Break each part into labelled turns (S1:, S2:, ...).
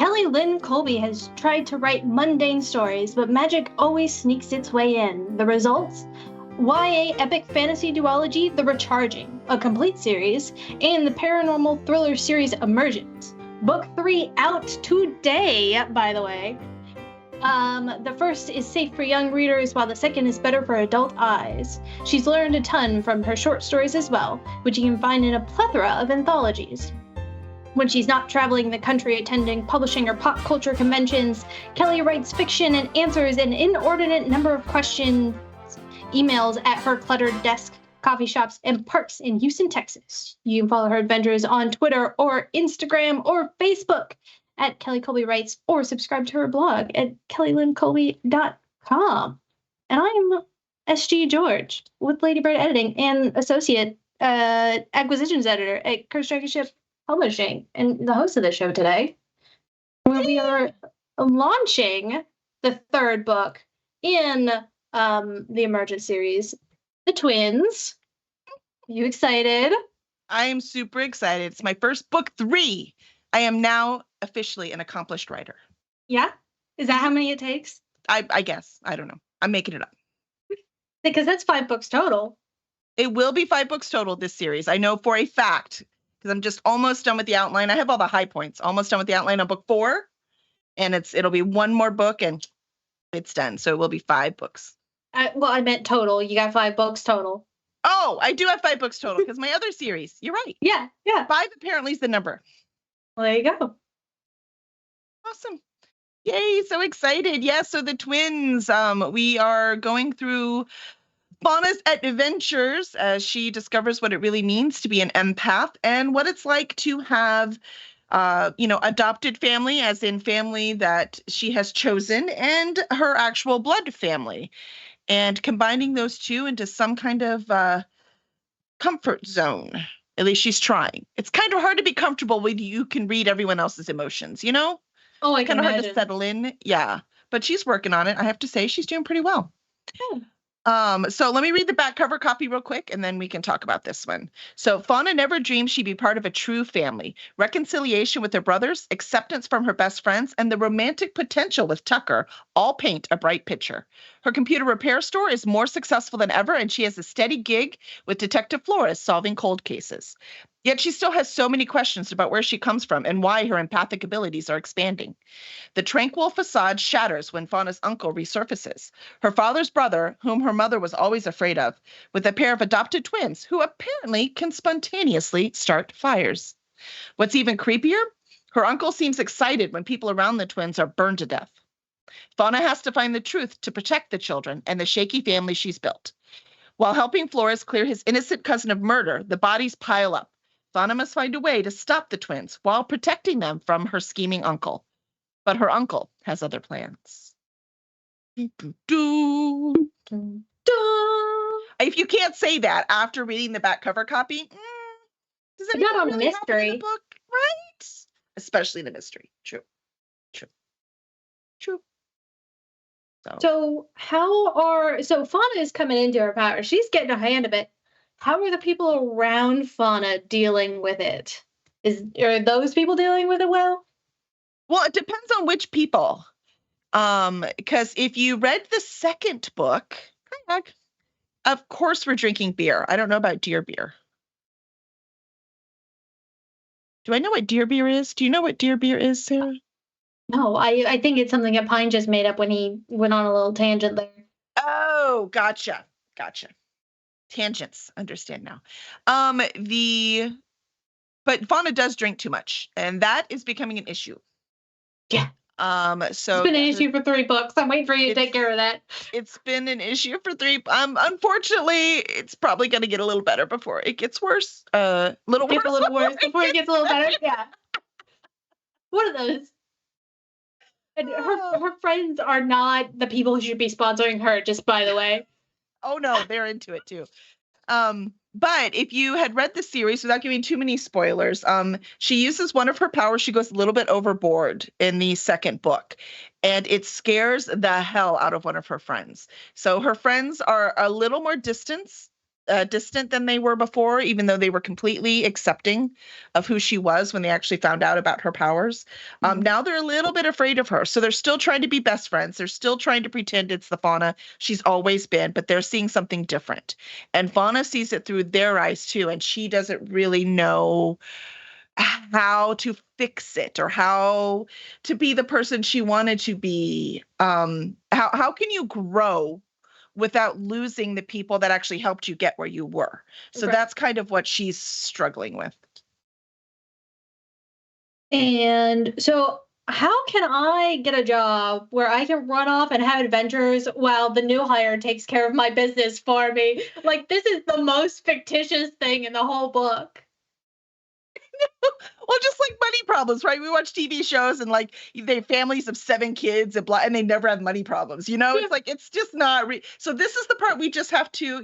S1: Kelly Lynn Colby has tried to write mundane stories, but magic always sneaks its way in. The results? YA epic fantasy duology The Recharging, a complete series, and the paranormal thriller series Emergence. Book 3 out today, by the way. The first is safe for young readers, while the second is better for adult eyes. She's learned a ton from her short stories as well, which you can find in a plethora of anthologies. When she's not traveling the country attending publishing or pop culture conventions, Kelly writes fiction and answers an inordinate number of questions, emails at her cluttered desk, coffee shops, and parks in Houston, Texas. You can follow her adventures on Twitter or Instagram or Facebook at Kelly Colby Writes, or subscribe to her blog at kellylyncolby.com. And I am SG George with Lady Bird Editing and Associate Acquisitions Editor at Curse Dragon Ship Publishing, and the host of the show today, where we are launching the third book in the Emergent series, The Twins. Are you excited?
S2: I am super excited. It's my first book 3. I am now officially an accomplished writer.
S1: Yeah? Is that how many it takes?
S2: I guess. I don't know. I'm making it up.
S1: Because that's 5 books total.
S2: It will be 5 books total this series. I know for a fact, because I'm just almost done with the outline. I have all the high points. Almost done with the outline on book 4. And it'll be one more book and it's done. So it will be 5 books.
S1: Well, I meant total. You got 5 books total.
S2: Oh, I do have 5 books total because my other series. You're right.
S1: Yeah.
S2: 5 apparently is the number.
S1: Well, there you go.
S2: Awesome. Yay, so excited. Yeah, so the twins, we are going through Fauna's adventures as she discovers what it really means to be an empath and what it's like to have, adopted family, as in family that she has chosen, and her actual blood family. And combining those two into some kind of comfort zone. At least she's trying. It's kind of hard to be comfortable when you can read everyone else's emotions, you know?
S1: Oh, I can
S2: imagine. Kind of hard to settle in. Yeah. But she's working on it. I have to say she's doing pretty well.
S1: Yeah.
S2: So let me read the back cover copy real quick, and then we can talk about this one. So Fauna never dreamed she'd be part of a true family. Reconciliation with her brothers, acceptance from her best friends, and the romantic potential with Tucker all paint a bright picture. Her computer repair store is more successful than ever, and she has a steady gig with Detective Flores solving cold cases. Yet she still has so many questions about where she comes from and why her empathic abilities are expanding. The tranquil facade shatters when Fauna's uncle resurfaces, her father's brother, whom her mother was always afraid of, with a pair of adopted twins who apparently can spontaneously start fires. What's even creepier? Her uncle seems excited when people around the twins are burned to death. Fauna has to find the truth to protect the children and the shaky family she's built. While helping Flores clear his innocent cousin of murder, the bodies pile up. Fauna must find a way to stop the twins while protecting them from her scheming uncle. But her uncle has other plans. If you can't say that after reading the back cover copy, does it
S1: not a
S2: really
S1: mystery
S2: happen in the book? Right? Especially in a mystery. True.
S1: So Fauna is coming into her power. She's getting a hand of it. How are the people around Fauna dealing with it? Are those people dealing with it well?
S2: Well, it depends on which people. Because if you read the second book, of course we're drinking beer. I don't know about deer beer. Do I know what deer beer is? Do you know what deer beer is, Sarah?
S1: No, I think it's something that Pine just made up when he went on a little tangent there.
S2: Oh, gotcha. Tangents, understand now. But Fauna does drink too much, and that is becoming an issue.
S1: Yeah.
S2: So
S1: it's been an issue for 3 books. I'm waiting for you to take care of that.
S2: It's been an issue for 3. Unfortunately, it's probably going to get a little better before it gets worse. A little worse
S1: before it gets a little better. Yeah. One of those. And her friends are not the people who should be sponsoring her, just by the way.
S2: Oh, no, they're into it, too. But if you had read the series, without giving too many spoilers, she uses one of her powers. She goes a little bit overboard in the second book, and it scares the hell out of one of her friends. So her friends are a little more distant distant than they were before, even though they were completely accepting of who she was when they actually found out about her powers. Now they're a little bit afraid of her. So they're still trying to be best friends. They're still trying to pretend it's the Fauna she's always been, but they're seeing something different. And Fauna sees it through their eyes too, and she doesn't really know how to fix it or how to be the person she wanted to be. How can you grow without losing the people that actually helped you get where you were? So
S1: Right.
S2: that's kind of what she's struggling with.
S1: And so, how can I get a job where I can run off and have adventures while the new hire takes care of my business for me? Like, this is the most fictitious thing in the whole book.
S2: Well, just like money problems, right? We watch TV shows and like they have families of 7 kids and they never have money problems. It's like it's just not. So this is the part we just have to,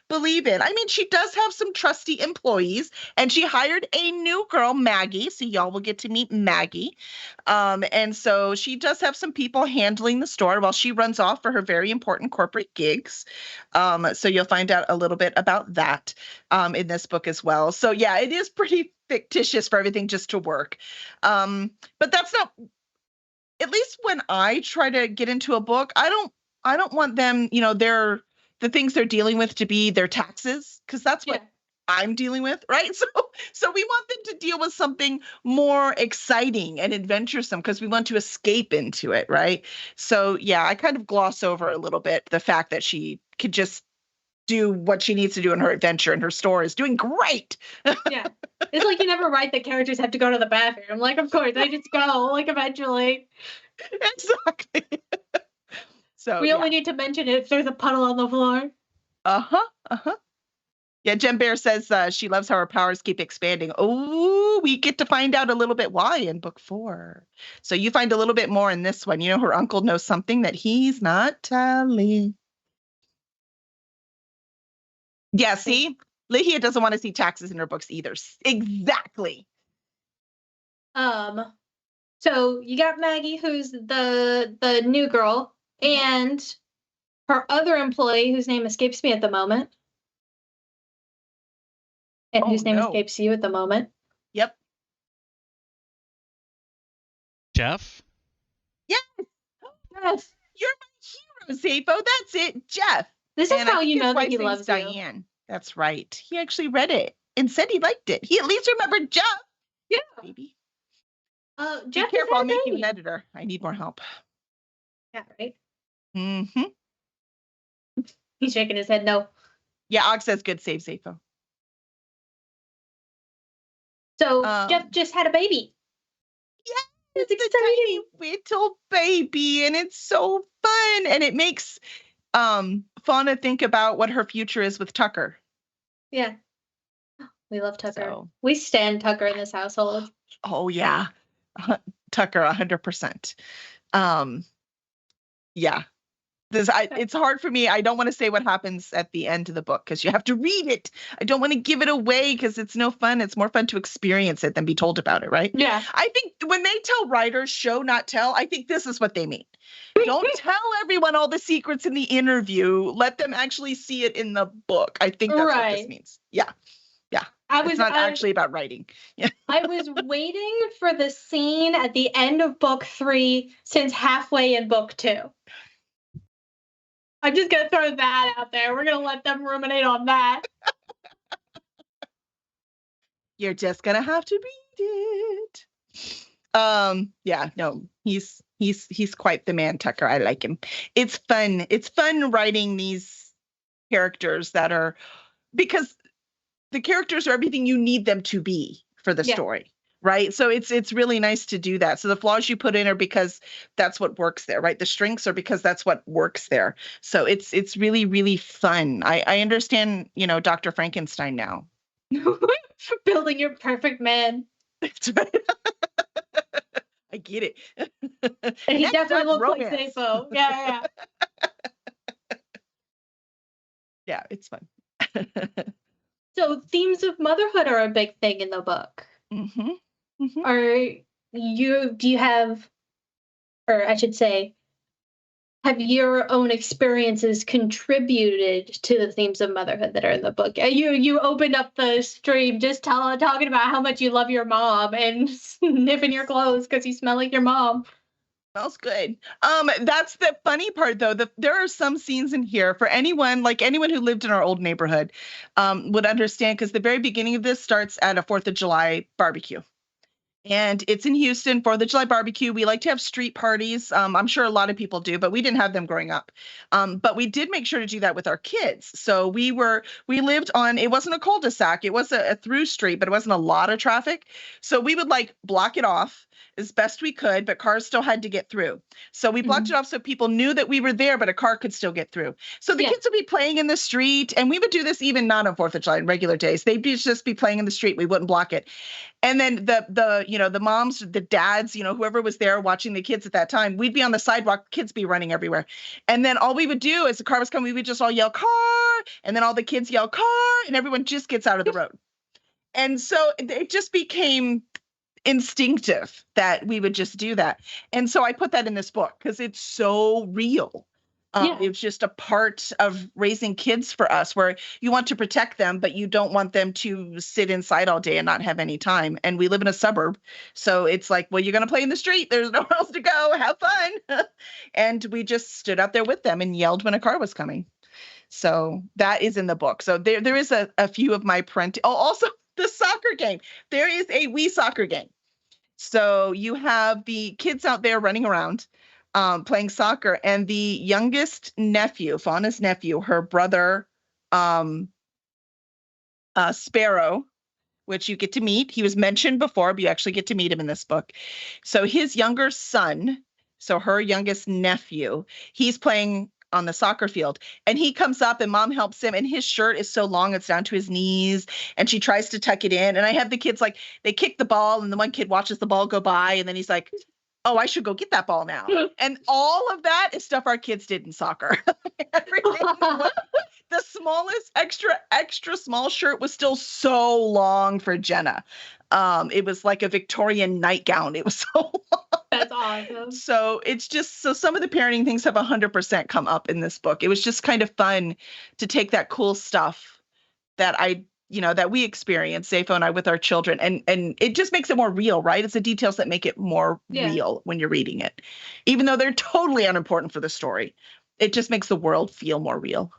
S2: believe in. I mean, she does have some trusty employees, and she hired a new girl, Maggie. So y'all will get to meet Maggie, and so she does have some people handling the store while she runs off for her very important corporate gigs. So you'll find out a little bit about that in this book as well. So yeah, it is pretty fictitious for everything just to work. But that's not, at least when I try to get into a book, I don't want them, the things they're dealing with to be their taxes, because that's what I'm dealing with, right? So we want them to deal with something more exciting and adventuresome because we want to escape into it, right? So yeah, I kind of gloss over a little bit the fact that she could just do what she needs to do in her adventure, and her store is doing great.
S1: Yeah. It's like you never write that characters have to go to the bathroom. Like, of course, they just go, like, eventually.
S2: Exactly. So
S1: we only need to mention it if there's a puddle on the floor.
S2: Yeah, Jen Bear says she loves how her powers keep expanding. Oh, we get to find out a little bit why in book 4. So you find a little bit more in this one. Her uncle knows something that he's not telling. Yeah, see? Lihia doesn't want to see taxes in her books either. Exactly.
S1: So you got Maggie, who's the new girl, and her other employee, whose name escapes me at the moment. And whose name escapes you at the moment.
S2: Yep.
S3: Jeff?
S2: Yes. You're my hero, Zapho. That's it, Jeff.
S1: This is how you know that he loves
S2: Diane. You. That's right. He actually read it and said he liked it. He at least remembered Jeff.
S1: Yeah.
S2: Baby.
S1: Jeff,
S2: be careful. I'll make you an editor. I need more help.
S1: Yeah, right?
S2: Mm-hmm.
S1: He's shaking his head no.
S2: Yeah, Og says good save, Zapho.
S1: So Jeff just had a baby.
S2: Yeah, it's exciting. Little baby, and it's so fun. And it makes Fauna think about what her future is with Tucker.
S1: Yeah. We love Tucker. So, we stand Tucker in this household.
S2: Oh, yeah. Tucker, 100%. Yeah. It's hard for me. I don't want to say what happens at the end of the book because you have to read it. I don't want to give it away because it's no fun. It's more fun to experience it than be told about it, right?
S1: Yeah.
S2: I think when they tell writers show, not tell, I think this is what they mean. Don't tell everyone all the secrets in the interview. Let them actually see it in the book. I think that's what this means. Yeah. Yeah. It's not actually about writing. Yeah.
S1: I was waiting for the scene at the end of book 3 since halfway in book 2. I'm just going to throw that out there. We're going to let them ruminate on that.
S2: You're just going to have to read it. Yeah, no, he's quite the man, Tucker. I like him. It's fun. It's fun writing these characters that are, because the characters are everything you need them to be for the story. Right. So it's really nice to do that. So the flaws you put in are because that's what works there, right? The strengths are because that's what works there. So it's really, really fun. I understand, Dr. Frankenstein now.
S1: Building your perfect man.
S2: That's right. I get it.
S1: And he definitely looks like Zapho. Yeah.
S2: Yeah, it's fun.
S1: So themes of motherhood are a big thing in the book.
S2: Mm-hmm. Mm-hmm.
S1: Do you have, or I should say, have your own experiences contributed to the themes of motherhood that are in the book? You opened up the stream just talking about how much you love your mom and sniffing your clothes because you smell like your mom.
S2: Smells good. That's the funny part, though. There are some scenes in here for anyone who lived in our old neighborhood, would understand, because the very beginning of this starts at a 4th of July barbecue. And it's in Houston, 4th of July barbecue. We like to have street parties. I'm sure a lot of people do, but we didn't have them growing up. But we did make sure to do that with our kids. So we lived on, it wasn't a cul-de-sac. It was a through street, but it wasn't a lot of traffic. So we would like block it off as best we could, but cars still had to get through. So we blocked it off so people knew that we were there, but a car could still get through. So the kids would be playing in the street, and we would do this even not on 4th of July, in regular days. They'd just be playing in the street. We wouldn't block it. And then the moms, the dads, whoever was there watching the kids at that time, we'd be on the sidewalk, kids be running everywhere. And then all we would do as the car was coming, we would just all yell car, and then all the kids yell car, and everyone just gets out of the road. And so it just became instinctive that we would just do that. And so I put that in this book because it's so real. It's just a part of raising kids for us, where you want to protect them, but you don't want them to sit inside all day and not have any time. And we live in a suburb. So it's like, well, you're going to play in the street. There's nowhere else to go. Have fun. And we just stood out there with them and yelled when a car was coming. So that is in the book. So there is a few of my also the soccer game. There is a Wii soccer game. So you have the kids out there running around, playing soccer, and the youngest nephew, Fauna's nephew, her brother, Sparrow, which you get to meet. He was mentioned before, but you actually get to meet him in this book. So his younger son, so her youngest nephew, he's playing on the soccer field, and he comes up and mom helps him, and his shirt is so long it's down to his knees, and she tries to tuck it in. And I have the kids, like, they kick the ball, and the one kid watches the ball go by, and then he's like, oh, I should go get that ball now. And all of that is stuff our kids did in soccer. Everything. The smallest extra small shirt was still so long for Jenna. It was like a Victorian nightgown. It was so long.
S1: That's awesome.
S2: So it's just, so some of the parenting things have 100% come up in this book. It was just kind of fun to take that cool stuff that that we experience, Zepho and I, with our children. And it just makes it more real, right? It's the details that make it more real when you're reading it. Even though they're totally unimportant for the story, it just makes the world feel more real.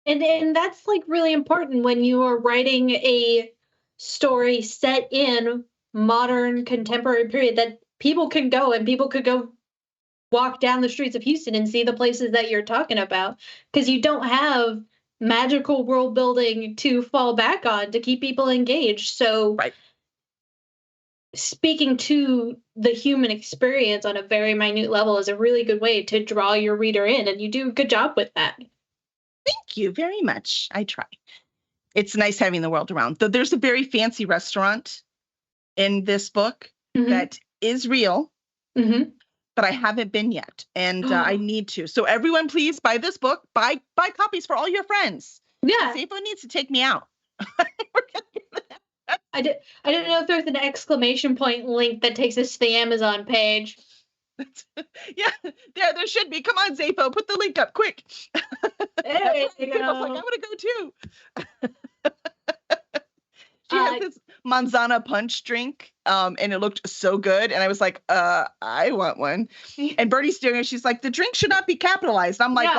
S1: And that's like really important when you are writing a story set in modern contemporary period, that people can go walk down the streets of Houston and see the places that you're talking about, because you don't have magical world building to fall back on to keep people engaged. So speaking to the human experience on a very minute level is a really good way to draw your reader in, and you do a good job with that.
S2: Thank you very much. I try. It's nice having the world around. Though there's a very fancy restaurant in this book that is real, but I haven't been yet, and I need to. So everyone, please buy this book. Buy copies for all your friends.
S1: Yeah.
S2: Zepho needs to take me out.
S1: I didn't know if there's an exclamation point link that takes us to the Amazon page.
S2: There should be. Come on, Zepho, put the link up quick.
S1: There you go.
S2: I was like, I want to go too. She has this manzana punch drink, and it looked so good. And I was like, I want one. And Bertie's doing it. She's like, the drink should not be capitalized. I'm like,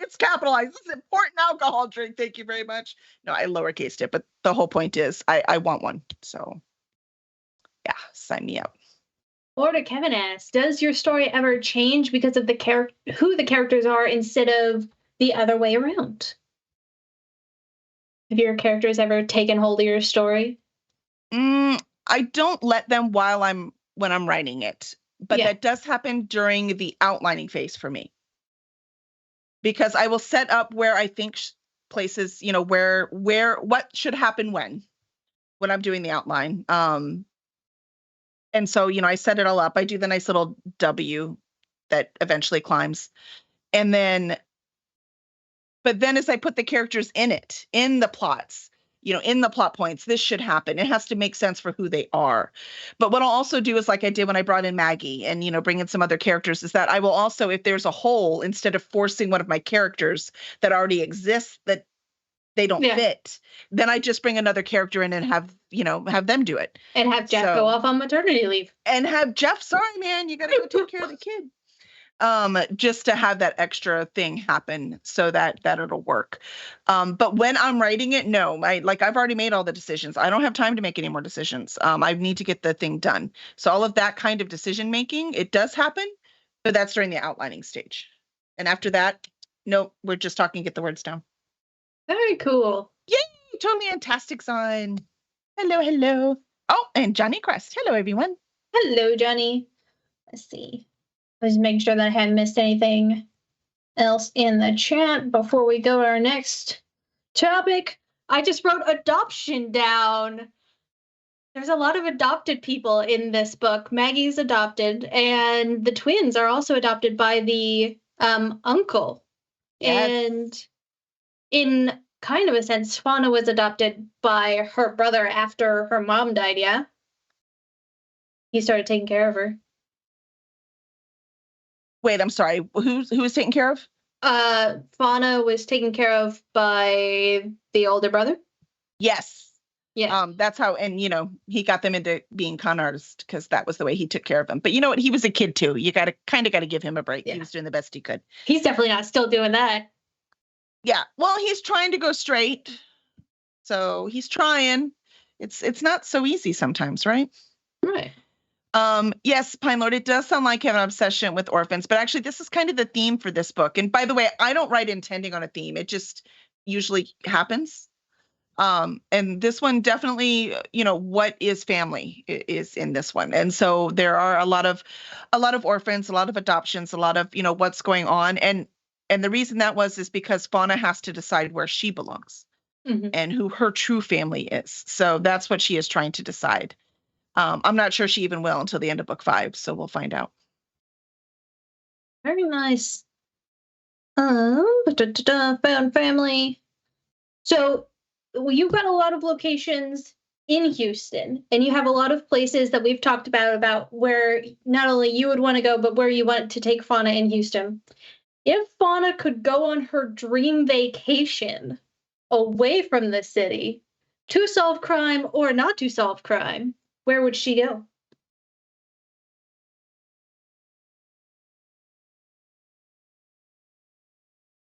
S2: it's capitalized. This is important alcohol drink. Thank you very much. No, I lowercased it, but the whole point is I want one. So yeah, sign me up.
S1: Florida Kevin asks, does your story ever change because of who the characters are instead of the other way around? Have your characters ever taken hold of your story?
S2: I don't let them when I'm writing it, but that does happen during the outlining phase for me. Because I will set up where I think places, where what should happen when I'm doing the outline. And so, I set it all up. I do the nice little W that eventually climbs. And then, but then as I put the characters in the plots, in the plot points, this should happen. It has to make sense for who they are. But what I'll also do is like I did when I brought in Maggie and, bring in some other characters, is that I will also, if there's a hole, instead of forcing one of my characters that already exists, that they don't fit, then I just bring another character in and have them do it.
S1: And have Jeff go off on maternity leave.
S2: And have Jeff, sorry, man, you got to go take care of the kid. Just to have that extra thing happen so that it'll work. But when I'm writing it, no, I've already made all the decisions. I don't have time to make any more decisions. I need to get the thing done. So all of that kind of decision making, it does happen, but that's during the outlining stage. And after that, no, we're just talking, get the words down.
S1: Very cool.
S2: Yay! Totally Fantastic's on. Hello. Oh, and Johnny Crest. Hello, everyone.
S1: Hello, Johnny. Let's see. Let's make sure that I haven't missed anything else in the chat before we go to our next topic. I just wrote adoption down. There's a lot of adopted people in this book. Maggie's adopted, and the twins are also adopted by the uncle.
S2: Yes.
S1: And in kind of a sense, Fauna was adopted by her brother after her mom died, yeah? He started taking care of her.
S2: Wait, I'm sorry. Who was taken care of?
S1: Fauna was taken care of by the older brother.
S2: Yes.
S1: Yeah.
S2: That's how, and he got them into being con artists because that was the way he took care of them. But you know what? He was a kid too. You got to give him a break. Yeah. He was doing the best he could.
S1: He's definitely not still doing that.
S2: Yeah. Well, he's trying to go straight. So he's trying. It's not so easy sometimes, right?
S1: Right.
S2: Yes, Pine Lord, it does sound like you have an obsession with orphans, but actually this is kind of the theme for this book. And by the way, I don't write intending on a theme. It just usually happens. And this one definitely, what is family is in this one. And so there are a lot of orphans, a lot of adoptions, a lot of, what's going on. And the reason that is because Fauna has to decide where she belongs and who her true family is. So that's what she is trying to decide. I'm not sure she even will until the end of book 5, so we'll find out.
S1: Very nice. Found family. So you've got a lot of locations in Houston, and you have a lot of places that we've talked about where not only you would want to go, but where you want to take Fauna in Houston. If Fauna could go on her dream vacation away from the city to solve crime or not to solve crime, where would she go?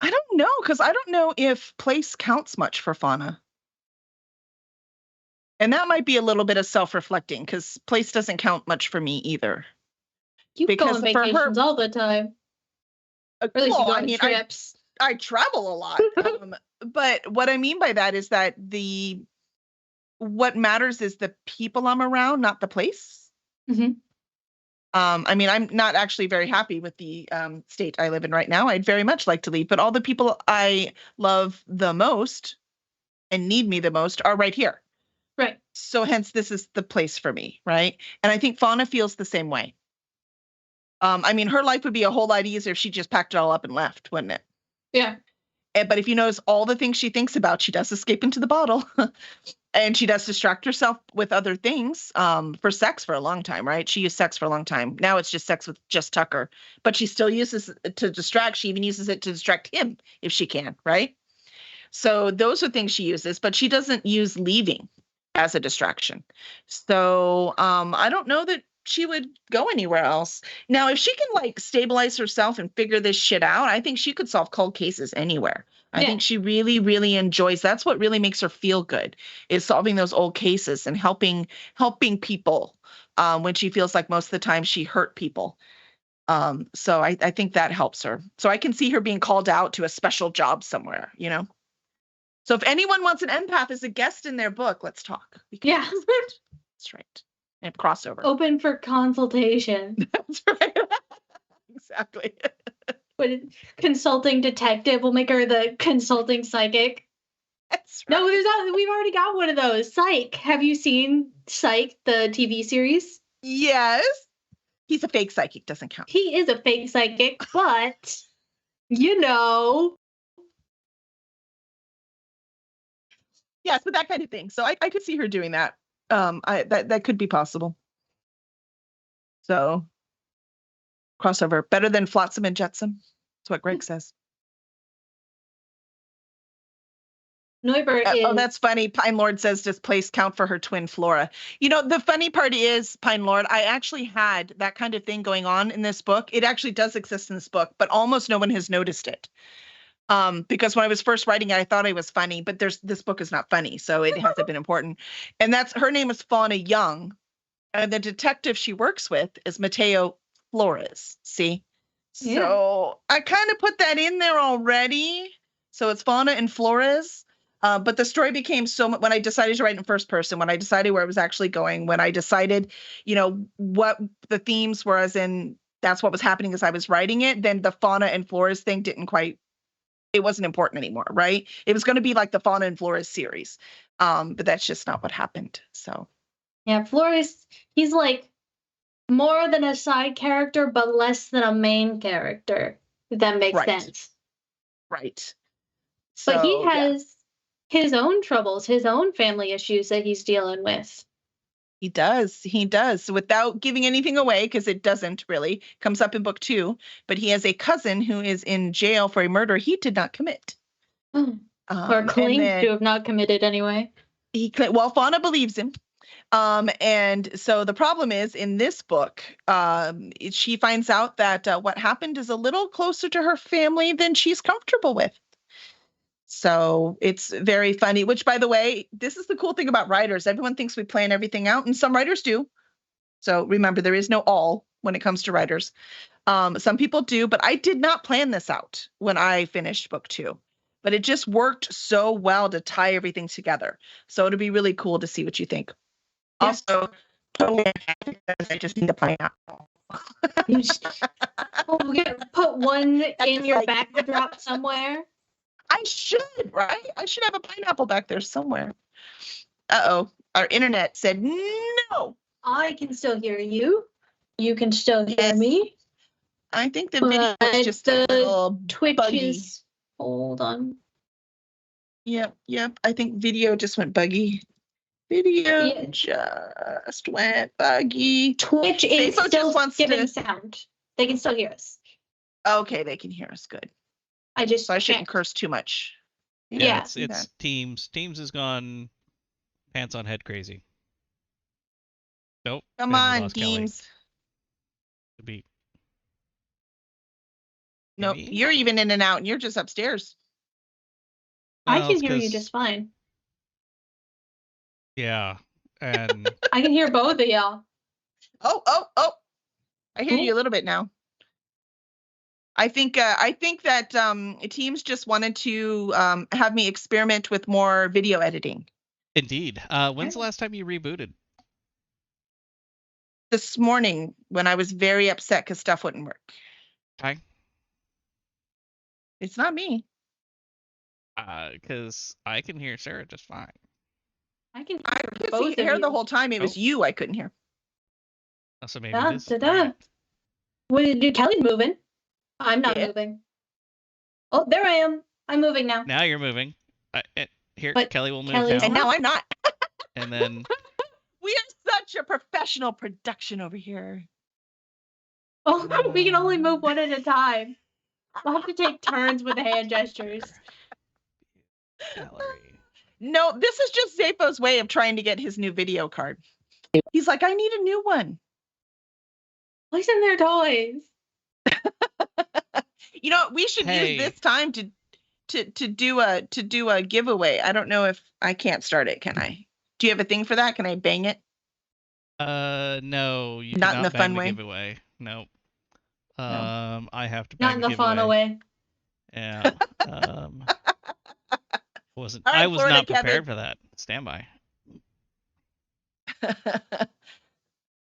S2: I don't know, because I don't know if place counts much for Fauna. And that might be a little bit of self-reflecting, because place doesn't count much for me either.
S1: You go on vacations all the time. Or at least you go on trips.
S2: I travel a lot. But what I mean by that is that what matters is the people I'm around, not the place.
S1: Mm-hmm.
S2: I mean, I'm not actually very happy with the state I live in right now. I'd very much like to leave, but all the people I love the most and need me the most are right here.
S1: Right.
S2: So hence, this is the place for me, right? And I think Fauna feels the same way. I mean, her life would be a whole lot easier if she just packed it all up and left, wouldn't it?
S1: Yeah.
S2: But if you notice all the things she thinks about, she does escape into the bottle. And she does distract herself with other things for sex for a long time, right? She used sex for a long time. Now it's just sex with just Tucker. But she still uses it to distract. She even uses it to distract him if she can, right? So those are things she uses, but she doesn't use leaving as a distraction. So I don't know that she would go anywhere else. Now, if she can stabilize herself and figure this shit out, I think she could solve cold cases anywhere. I think she really, really enjoys. That's what really makes her feel good, is solving those old cases and helping people when she feels like most of the time she hurt people. So I think that helps her. So I can see her being called out to a special job somewhere, So if anyone wants an empath as a guest in their book, let's talk.
S1: Yeah.
S2: That's right. And crossover.
S1: Open for consultation.
S2: That's right. Exactly.
S1: But consulting detective will make her the consulting psychic.
S2: That's right.
S1: No, we've already got one of those. Psych. Have you seen Psych, the TV series?
S2: Yes. He's a fake psychic, doesn't count.
S1: He is a fake psychic, but you know.
S2: Yes, but that kind of thing. So I could see her doing that. That could be possible. So crossover better than Flotsam and Jetsam. That's what Greg says.
S1: Neubert
S2: Oh,
S1: is.
S2: that's funny. Pine Lord says, does place count for her twin Flora? You know, the funny part is, Pine Lord, I actually had that kind of thing going on in this book. It actually does exist in this book, but almost no one has noticed it. Because when I was first writing it, I thought I was funny, but this book is not funny, so it hasn't been important. And her name is Fauna Young, and the detective she works with is Mateo Flores. See?
S1: Yeah.
S2: So I kind of put that in there already. So it's Fauna and Flores. But the story became so much when I decided to write in first person, when I decided where I was actually going, when I decided, what the themes were, as in that's what was happening as I was writing it, then the Fauna and Flores thing it wasn't important anymore, right? It was going to be like the Fauna and Flores series. But that's just not what happened. So
S1: yeah, Flores, he's like more than a side character, but less than a main character, if that makes sense.
S2: Right.
S1: But he has his own troubles, his own family issues that he's dealing with.
S2: He does. Without giving anything away, because it doesn't really, comes up in book 2, but he has a cousin who is in jail for a murder he did not commit.
S1: Or claims to have not committed anyway.
S2: Fauna believes him. And so the problem is, in this book, she finds out that what happened is a little closer to her family than she's comfortable with. So it's very funny, which, by the way, this is the cool thing about writers. Everyone thinks we plan everything out, and some writers do. So remember, there is no all when it comes to writers. Some people do, but I did not plan this out when I finished book 2. But it just worked so well to tie everything together. So it'll be really cool to see what you think. Yeah. Also, totally, I just need a pineapple.
S1: Put one in your backdrop somewhere.
S2: I should, right? I should have a pineapple back there somewhere. Uh-oh. Our internet said no.
S1: I can still hear you. You can still hear me.
S2: I think the video is just a little
S1: Twitch
S2: buggy.
S1: Hold on.
S2: Yep. I think video just went buggy. Video just went buggy.
S1: Twitch is still giving sound. They can still hear us.
S2: Okay, they can hear us. Good. So I shouldn't curse too much.
S3: Yeah. It's Teams. Teams has gone pants on head crazy. Nope.
S2: Come on, Teams.
S3: The beat.
S2: No, you're even in and out, and you're just upstairs.
S1: I can hear you just fine.
S3: Yeah, and
S1: I can hear both of y'all.
S2: Oh! I hear you a little bit now. I think that Teams just wanted to have me experiment with more video editing.
S3: Indeed. When's the last time you rebooted?
S2: This morning, when I was very upset because stuff wouldn't work.
S3: Okay.
S2: It's not me.
S3: Because I can hear Sarah just fine.
S1: I can
S2: hear the whole time. It was you I couldn't hear.
S3: So maybe it is.
S1: Well, Kelly's moving. I'm not moving. Oh, there I am. I'm moving now.
S3: Now you're moving. Here,
S1: but
S3: Kelly will move
S1: now.
S2: And now I'm not.
S3: And then...
S2: We are such a professional production over here.
S1: Oh, we can only move one at a time. We'll have to take turns with the hand gestures.
S2: No, this is just Zapo's way of trying to get his new video card. He's like, I need a new one.
S1: Listen, their toys.
S2: We should use this time to do a giveaway. I don't know if I can't start it. Can I? Do you have a thing for that? Can I bang it?
S3: No, you
S2: not in the fun way.
S3: Giveaway. Nope. I have to.
S1: Not in the fun way.
S3: Yeah. I was not prepared for that. Stand by.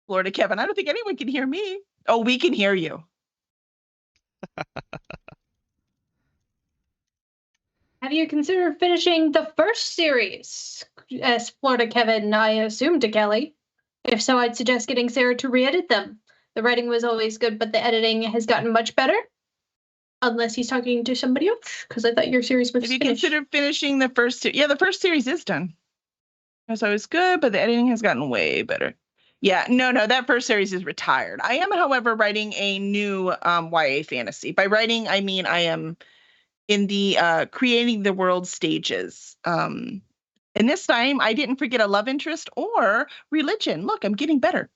S2: Florida Kevin, I don't think anyone can hear me. Oh, we can hear you.
S1: Have you considered finishing the first series? Asked Florida Kevin, I assume, to Kelly. If so, I'd suggest getting Sarah to re-edit them. The writing was always good, but the editing has gotten much better. Unless he's talking to somebody else, because I thought your series was
S2: Have you
S1: finished.
S2: considered finishing the first series? Yeah, the first series is done. So it was good, but the editing has gotten way better. Yeah, no, that first series is retired. I am, however, writing a new YA fantasy. By writing, I mean I am in the creating the world stages. And this time I didn't forget a love interest or religion. Look, I'm getting better.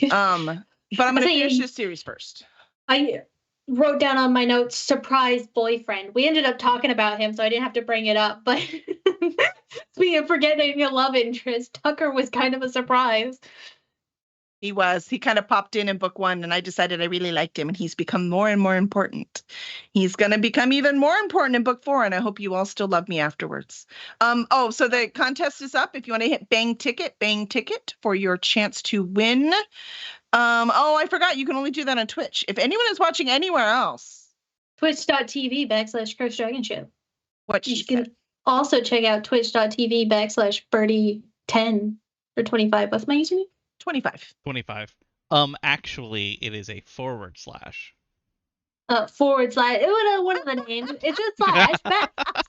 S2: But I'm going to finish this series first.
S1: I wrote down on my notes, surprise boyfriend. We ended up talking about him, so I didn't have to bring it up. But speaking of forgetting a love interest, Tucker was kind of a surprise.
S2: He was. He kind of popped in book 1, and I decided I really liked him, and he's become more and more important. He's going to become even more important in book 4, and I hope you all still love me afterwards. So the contest is up. If you want to hit bang ticket for your chance to win. I forgot you can only do that on Twitch. If anyone is watching anywhere else.
S1: Twitch.tv/CurseDragonShip.
S2: You
S1: can also check out twitch.tv/Birdie10 for 25. What's my username?
S2: 25.
S3: Actually, it is a //
S1: / What are the names? It's a slash.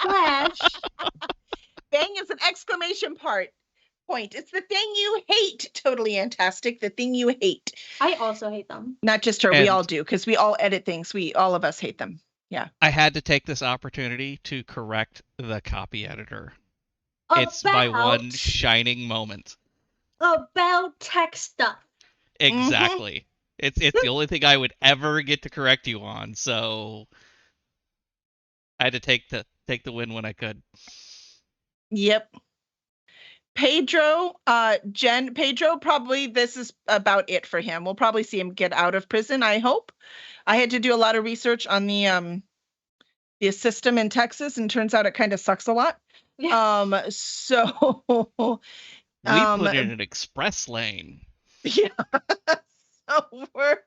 S1: Slash.
S2: Bang is an exclamation point. It's the thing you hate. Totally fantastic. The thing you hate.
S1: I also hate them.
S2: Not just her. We all do, because we all edit things. All of us hate them. Yeah.
S3: I had to take this opportunity to correct the copy editor. It's my one shining moment.
S1: About tech stuff.
S3: Exactly. It's the only thing I would ever get to correct you on, so I had to take the win when I could.
S2: Yep. Pedro, Pedro, probably this is about it for him. We'll probably see him get out of prison, I hope. I had to do a lot of research on the system in Texas, and turns out it kind of sucks a lot. Yeah. So
S3: we put in an express lane.
S2: Yeah. So we're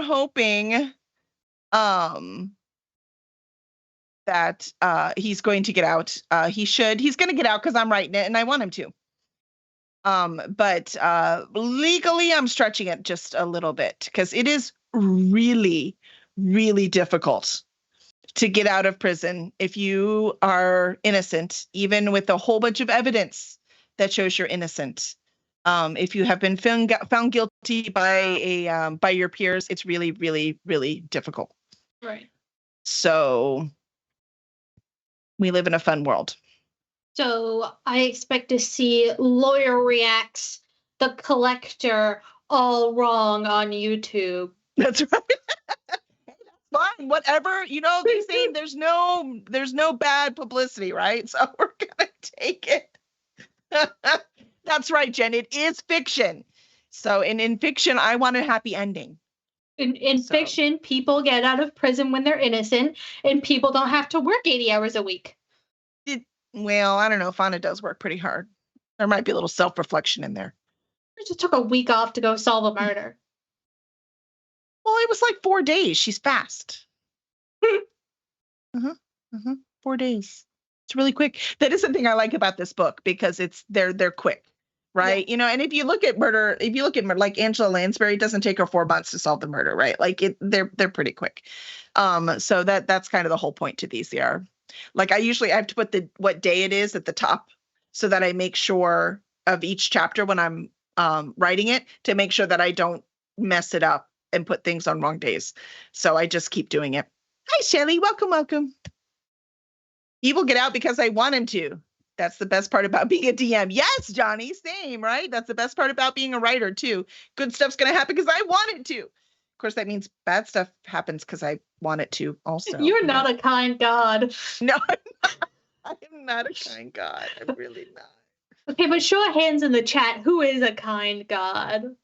S2: hoping that he's going to get out. He's going to get out because I'm writing it and I want him to. But legally I'm stretching it just a little bit, because it is really, really difficult to get out of prison if you are innocent, even with a whole bunch of evidence that shows you're innocent. If you have been found guilty by your peers, it's really, really, really difficult.
S1: Right.
S2: So we live in a fun world.
S1: So I expect to see Lawyer Reacts The Collector all wrong on YouTube.
S2: That's right. That's fine. Whatever, they say there's no bad publicity, right? So we're gonna take it. That's right, Jen. It is fiction. So in fiction, I want a happy ending.
S1: In fiction, people get out of prison when they're innocent, and people don't have to work 80 hours a week.
S2: Well, I don't know. Fauna does work pretty hard. There might be a little self-reflection in there.
S1: I just took a week off to go solve a murder.
S2: Well, it was like 4 days. She's fast. 4 days. It's really quick. That is the thing I like about this book, because they're quick, right? Yeah. And if you look at murder, like Angela Lansbury, it doesn't take her 4 months to solve the murder, right? Like they're pretty quick. So that's kind of the whole point to these. They are like, I have to put what day it is at the top, so that I make sure of each chapter when I'm writing it, to make sure that I don't mess it up and put things on wrong days. So I just keep doing it. Hi, Shelly. Welcome. He will get out because I want him to. That's the best part about being a DM. Yes, Johnny, same, right? That's the best part about being a writer, too. Good stuff's going to happen because I want it to. Of course, that means bad stuff happens because I want it to also.
S1: You're not a kind God.
S2: No, I am not a kind God. I'm really not.
S1: Okay, but show of hands in the chat. Who is a kind God?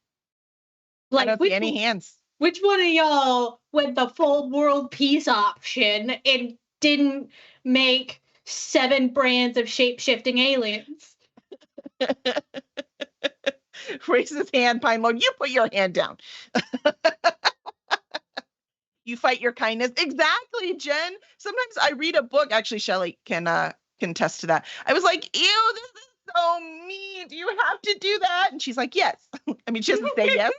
S2: Like, I don't see any hands.
S1: Which one of y'all went the full world peace option and didn't make 7 brands of shape-shifting aliens?
S2: Raise his hand, Pine Lord. You put your hand down. You fight your kindness. Exactly, Jen. Sometimes I read a book. Actually, Shelly can attest to that. I was like, ew, this is so mean. Do you have to do that? And she's like, yes. I mean, she doesn't say yes,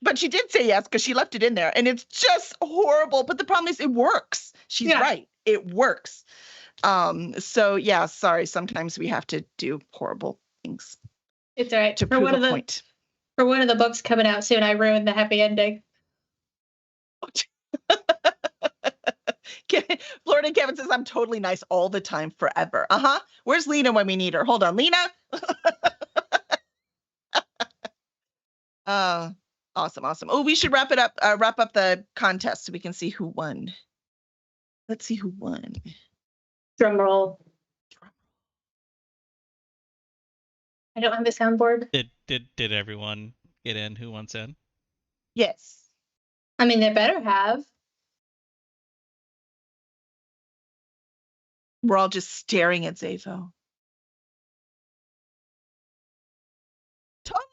S2: But she did say yes because she left it in there, and it's just horrible. But the problem is, it works. She's right; it works. So yeah, sorry. Sometimes we have to do horrible things.
S1: It's all right.
S2: To prove a point.
S1: For one of the books coming out soon, I ruined the happy ending.
S2: Florida Kevin says, I'm totally nice all the time, forever. Where's Lena when we need her? Hold on, Lena. Awesome. Oh, we should wrap up the contest so we can see who won. Let's see who won.
S1: Drum roll. I don't have a soundboard.
S3: Did everyone get in who wants in?
S2: Yes.
S1: I mean, they better have.
S2: We're all just staring at Zafo. Totally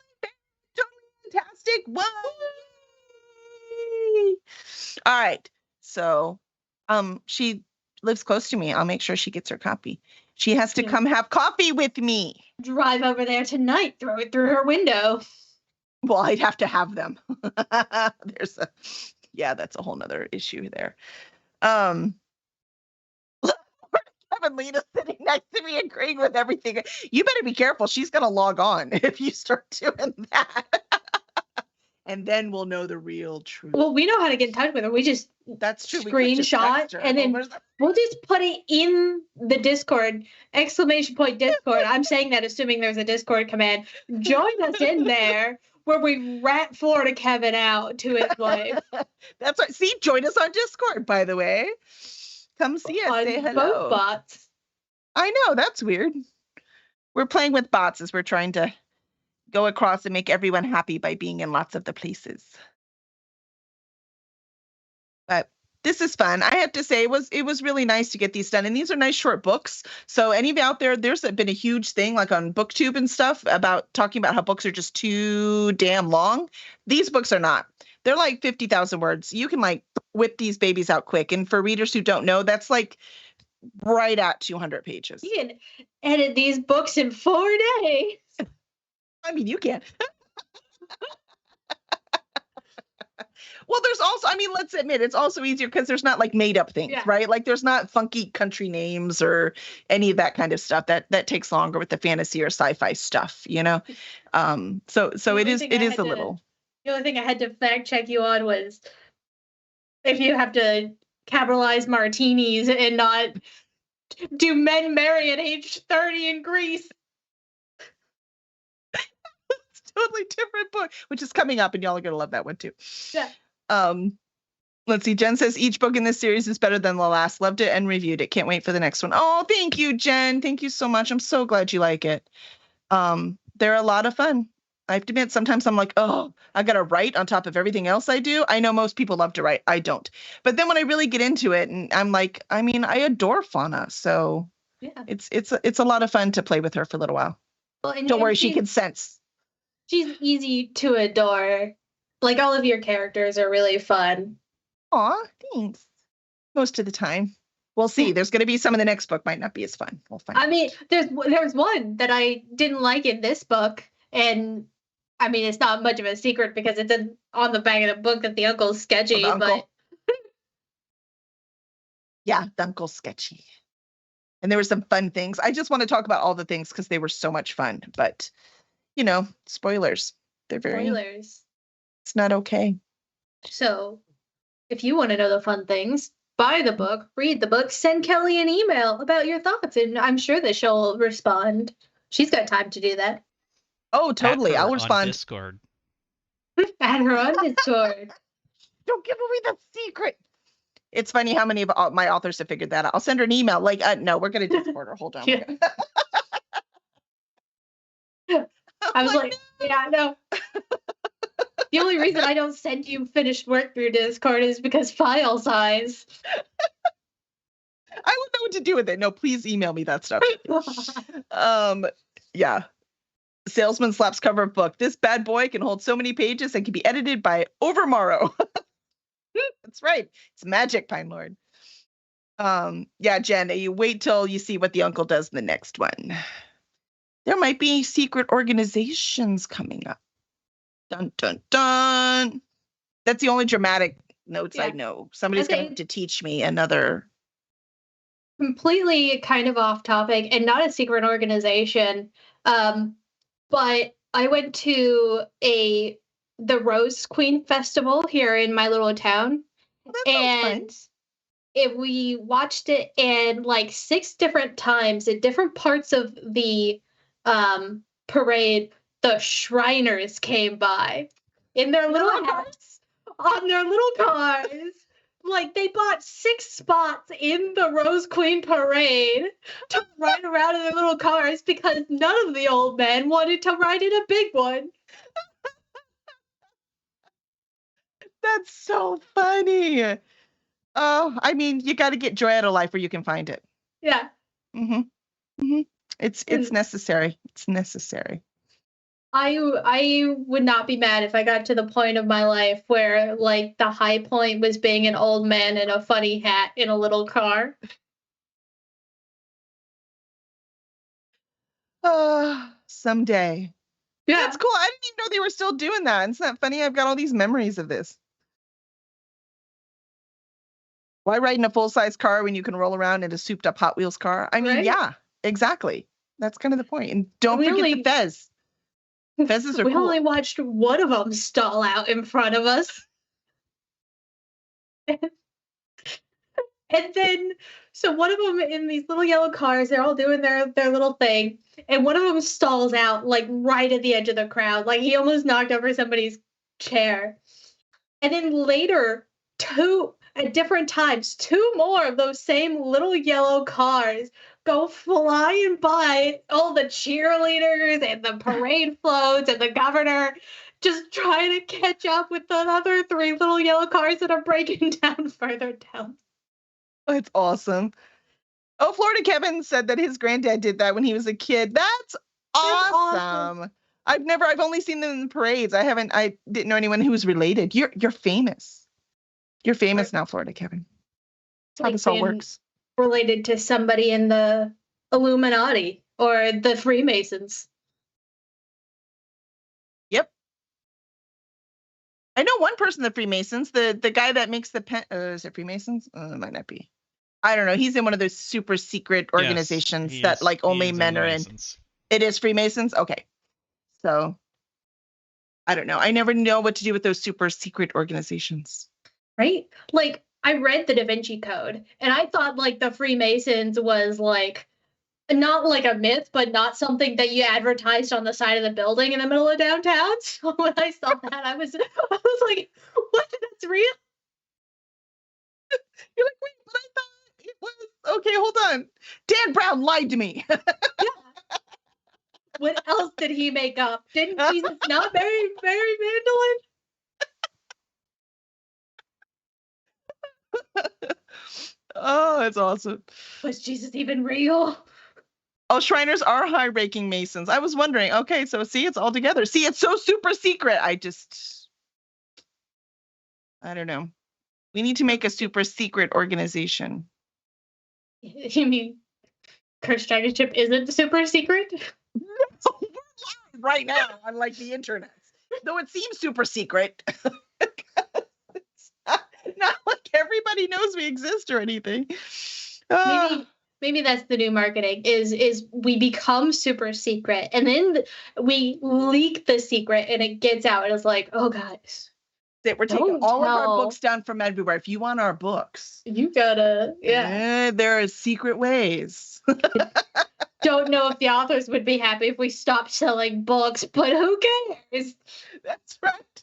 S2: fantastic. Whoa! All right. So, she lives close to me. I'll make sure she gets her copy. She has to come have coffee with me.
S1: Drive over there tonight. Throw it through her window.
S2: Well, I'd have to have them. That's a whole nother issue there. Kevin Lena sitting next to me agreeing with everything. You better be careful. She's going to log on if you start doing that. And then we'll know the real truth.
S1: Well, we know how to get in touch with her. We just screenshot and then we'll just put it in the Discord, ! Discord. I'm saying that assuming there's a Discord command. Join us in there where we rat Florida Kevin out to his wife.
S2: That's right. See, join us on Discord, by the way. Come see us. Say hello.
S1: Both bots.
S2: I know, that's weird. We're playing with bots as we're trying to go across and make everyone happy by being in lots of the places. But this is fun. I have to say it was really nice to get these done. And these are nice short books. So any of you out there, there's been a huge thing like on BookTube and stuff about talking about how books are just too damn long. These books are not. They're like 50,000 words. You can like whip these babies out quick. And for readers who don't know, that's like right at 200 pages.
S1: You can edit these books in 4 days.
S2: I mean, you can. Well, there's also, I mean, let's admit, it's also easier because there's not like made up things, right? Like there's not funky country names or any of that kind of stuff that takes longer with the fantasy or sci-fi stuff, you know? So it is a little.
S1: The only thing I had to fact check you on was if you have to capitalize martinis and not do men marry at age 30 in Greece.
S2: It's a totally different book, which is coming up and y'all are going to love that one too.
S1: Yeah.
S2: Let's see. Jen says each book in this series is better than the last. Loved it and reviewed it. Can't wait for the next one. Oh, thank you, Jen. Thank you so much. I'm so glad you like it. They're a lot of fun. I have to admit, sometimes I'm like, oh, I got to write on top of everything else I do. I know most people love to write. I don't. But then when I really get into it and I'm like, I mean, I adore Fauna. So yeah, it's a lot of fun to play with her for a little while. Well, don't worry, she can sense.
S1: She's easy to adore. Like all of your characters are really fun.
S2: Aw, thanks. Most of the time. We'll see. There's going to be some in the next book might not be as fun. We'll find out.
S1: I mean, there's one that I didn't like in this book. And I mean, it's not much of a secret because it's on the back of the book that the uncle's sketchy. But
S2: yeah, the uncle's sketchy. And there were some fun things. I just want to talk about all the things because they were so much fun. But, you know, spoilers. They're very... Spoilers. It's not okay.
S1: So, if you want to know the fun things, buy the book, read the book, send Kelly an email about your thoughts, and I'm sure that she'll respond. She's got time to do that.
S2: Oh, totally. I'll respond.
S3: On Discord.
S1: Add her on Discord.
S2: Don't give away the secret. It's funny how many of my authors have figured that out. I'll send her an email. Like, no, we're going to Discord her. Hold on.
S1: Yeah. I was like, yeah, no. The only reason I don't send you finished work through Discord is because file size.
S2: I wouldn't know what to do with it. No, please email me that stuff. Yeah. Salesman slaps cover of book. This bad boy can hold so many pages and can be edited by Overmorrow. That's right. It's magic, Pine Lord. Yeah, Jen, you wait till you see what the uncle does in the next one. There might be secret organizations coming up. Dun, dun, dun. That's the only dramatic notes I
S1: Yeah.
S2: know. Somebody's going to
S1: Okay.
S2: have to teach me another.
S1: Completely kind of off topic and not a secret organization. But I went to the Rose Queen Festival here in my little town,
S2: Well, that sounds fun.
S1: and we watched it, and like 6 different times at different parts of the parade, the Shriners came by in their little hats on their little cars. Like they bought 6 spots in the Rose Queen parade to ride around in their little cars because none of the old men wanted to ride in a big one.
S2: That's so funny. Oh, I mean, you got to get joy out of life where you can find it.
S1: Yeah.
S2: Mm-hmm. Mm-hmm. It's
S1: And
S2: necessary. It's necessary.
S1: I would not be mad if I got to the point of my life where like the high point was being an old man in a funny hat in a little car.
S2: Someday.
S1: Yeah.
S2: That's cool. I didn't even know they were still doing that. Isn't that funny? I've got all these memories of this. Why ride in a full-size car when you can roll around in a souped-up Hot Wheels car? I mean,
S1: Right?
S2: yeah, exactly. That's kind of the point. And don't
S1: We
S2: forget
S1: only-
S2: the Fez. Fezzes are
S1: We
S2: cool.
S1: only watched one of them stall out in front of us. And then, so one of them in these little yellow cars, they're all doing their little thing, and one of them stalls out like right at the edge of the crowd, like he almost knocked over somebody's chair. And then later, 2 at different times, 2 more of those same little yellow cars go flying by all the cheerleaders and the parade floats and the governor, just trying to catch up with the other 3 little yellow cars that are breaking down further down.
S2: That's awesome. Oh, Florida Kevin said that his granddad did that when he was a kid. That's awesome. I've only seen them in parades. I didn't know anyone who was related. You're famous. You're famous now, Florida Kevin. That's how
S1: Like
S2: this all
S1: being
S2: works.
S1: related to somebody in the Illuminati or the Freemasons.
S2: Yep. I know one person, the Freemasons, the guy that makes the pen. Is it Freemasons? It might not be. I don't know. He's in one of those super secret organizations
S3: Yes,
S2: that like only
S3: he is
S2: men are in.
S3: Masons.
S2: It is Freemasons? Okay. So I don't know. I never know what to do with those super secret organizations.
S1: Right? Like, I read the Da Vinci Code, and I thought, like, the Freemasons was, like, not like a myth, but not something that you advertised on the side of the building in the middle of downtown. So when I saw that, I was like, what? That's real?
S2: You're like, wait, but I thought it was. Okay, hold on. Dan Brown lied to me.
S1: What else did he make up? Didn't Jesus not marry Magdalene?
S2: Oh, that's awesome.
S1: Was Jesus even real?
S2: Oh, Shriners are high-ranking Masons. I was wondering. Okay, so see, it's all together. See, it's so super secret. I don't know. We need to make a super secret organization.
S1: You mean Cursed Dragonship isn't super secret?
S2: We're live right now on like the internet, though it seems super secret. It's not like everybody knows we exist or anything.
S1: Maybe that's the new marketing is we become super secret and then we leak the secret and it gets out and it's like, oh guys,
S2: That we're taking
S1: don't
S2: all of our
S1: tell.
S2: books down from everywhere. If you want our books,
S1: You gotta, yeah.
S2: there are secret ways.
S1: Don't know if the authors would be happy if we stopped selling books, but who cares?
S2: That's right.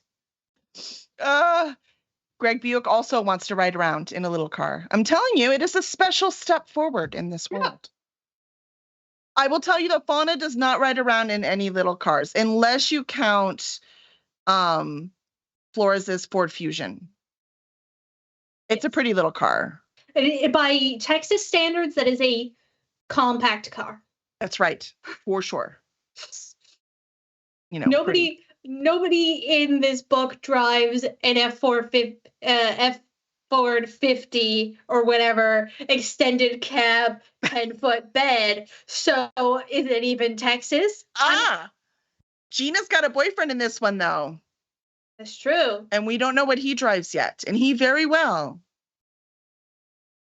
S2: Greg Buick also wants to ride around in a little car. I'm telling you, it is a special step forward in this world. I will tell you that Fauna does not ride around in any little cars unless you count Flores' Ford Fusion. It's a pretty little car.
S1: By Texas standards, that is a compact car.
S2: That's right, for sure. You know,
S1: Nobody in this book drives an F-450 or whatever extended cab 10-foot bed. So is it even Texas?
S2: Gina's got a boyfriend in this one though.
S1: That's true.
S2: And we don't know what he drives yet, and he very well.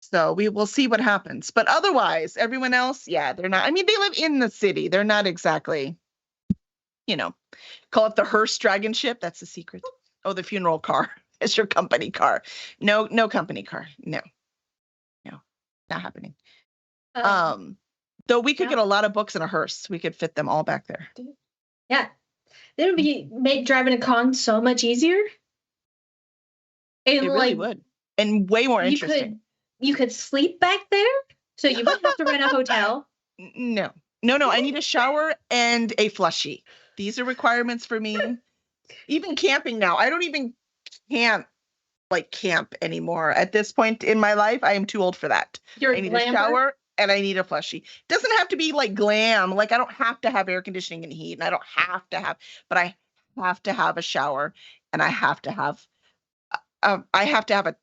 S2: So we will see what happens. But otherwise, everyone else, yeah, they're not. I mean, they live in the city. They're not exactly, call it the Hearst Dragon ship. That's the secret. Oh, the funeral car is your company car. No company car. No, not happening. Though we could get a lot of books in a hearse. We could fit them all back there.
S1: Yeah. It would make driving a con so much easier.
S2: It really would. And way more interesting.
S1: You could sleep back there, so you wouldn't have to rent a hotel.
S2: No. I need a shower and a flushie. These are requirements for me. Even camping now. I don't even camp anymore. At this point in my life, I am too old for that. I need a shower and I need a flushie. Doesn't have to be like glam. Like, I don't have to have air conditioning and heat, and I don't have to have, but I have to have a shower, and I have to have a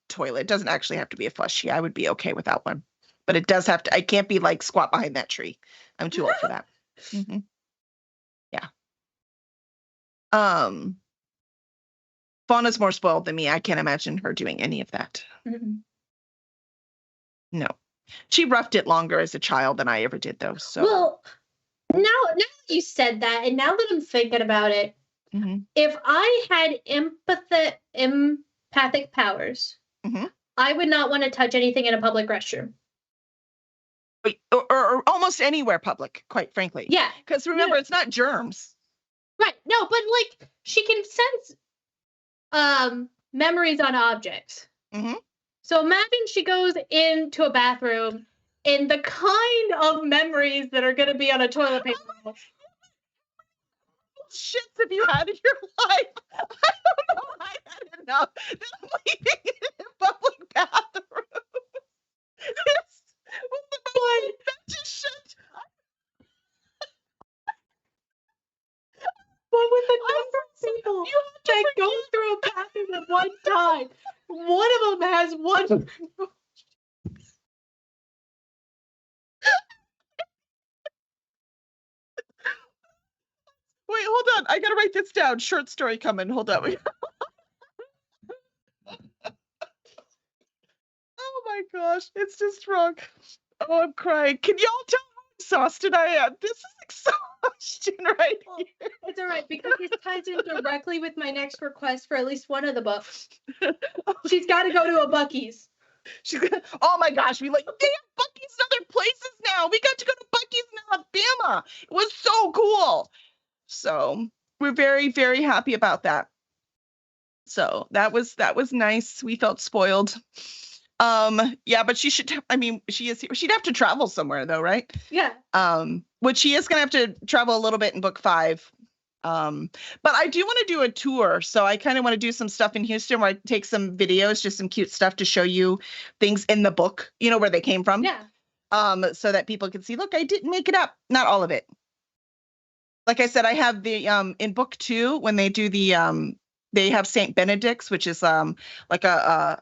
S2: toilet. It doesn't actually have to be a flushie. I would be okay without one, but it does have to. I can't be like squat behind that tree. I'm too old for that. Mm-hmm. Yeah. Fauna's more spoiled than me. I can't imagine her doing any of that.
S1: Mm-hmm.
S2: No. She roughed it longer as a child than I ever did, though. So,
S1: well, now that you said that, and now that I'm thinking about it, if I had empathic powers, I would not want to touch anything in a public restroom.
S2: Or almost anywhere public, quite frankly.
S1: Yeah.
S2: Because remember, it's not germs.
S1: Right. No, but like she can sense memories on objects. So imagine she goes into a bathroom and the kind of memories that are going to be on a toilet paper roll.
S2: Shits have you had in your life? I don't know. I had enough. I'm leaving it in a public bathroom. This was the most adventurous shit.
S1: But with the number of people that go through a bathroom at one time, one of them has one.
S2: Wait, hold on. I gotta write this down. Short story coming. Hold on. Oh my gosh, it's just wrong. Oh, I'm crying. Can y'all tell how exhausted I am? This is exhaustion right here.
S1: It's all right, because this ties in directly with my next request for at least one of the books. She's got to go to a Buc-ee's.
S2: Oh my gosh, they have Buc-ee's in other places now. We got to go to Buc-ee's in Alabama. It was so cool. So we're very, very happy about that. So that was nice. We felt spoiled. Yeah, but she'd have to travel somewhere though, right?
S1: Yeah.
S2: Which she is gonna have to travel a little bit in book 5. But I do want to do a tour. So I kind of want to do some stuff in Houston where I take some videos, just some cute stuff to show you things in the book, where they came from.
S1: Yeah.
S2: So that people can see, look, I didn't make it up. Not all of it. Like I said, I have the in book 2 when they do the they have St. Benedict's, which is like a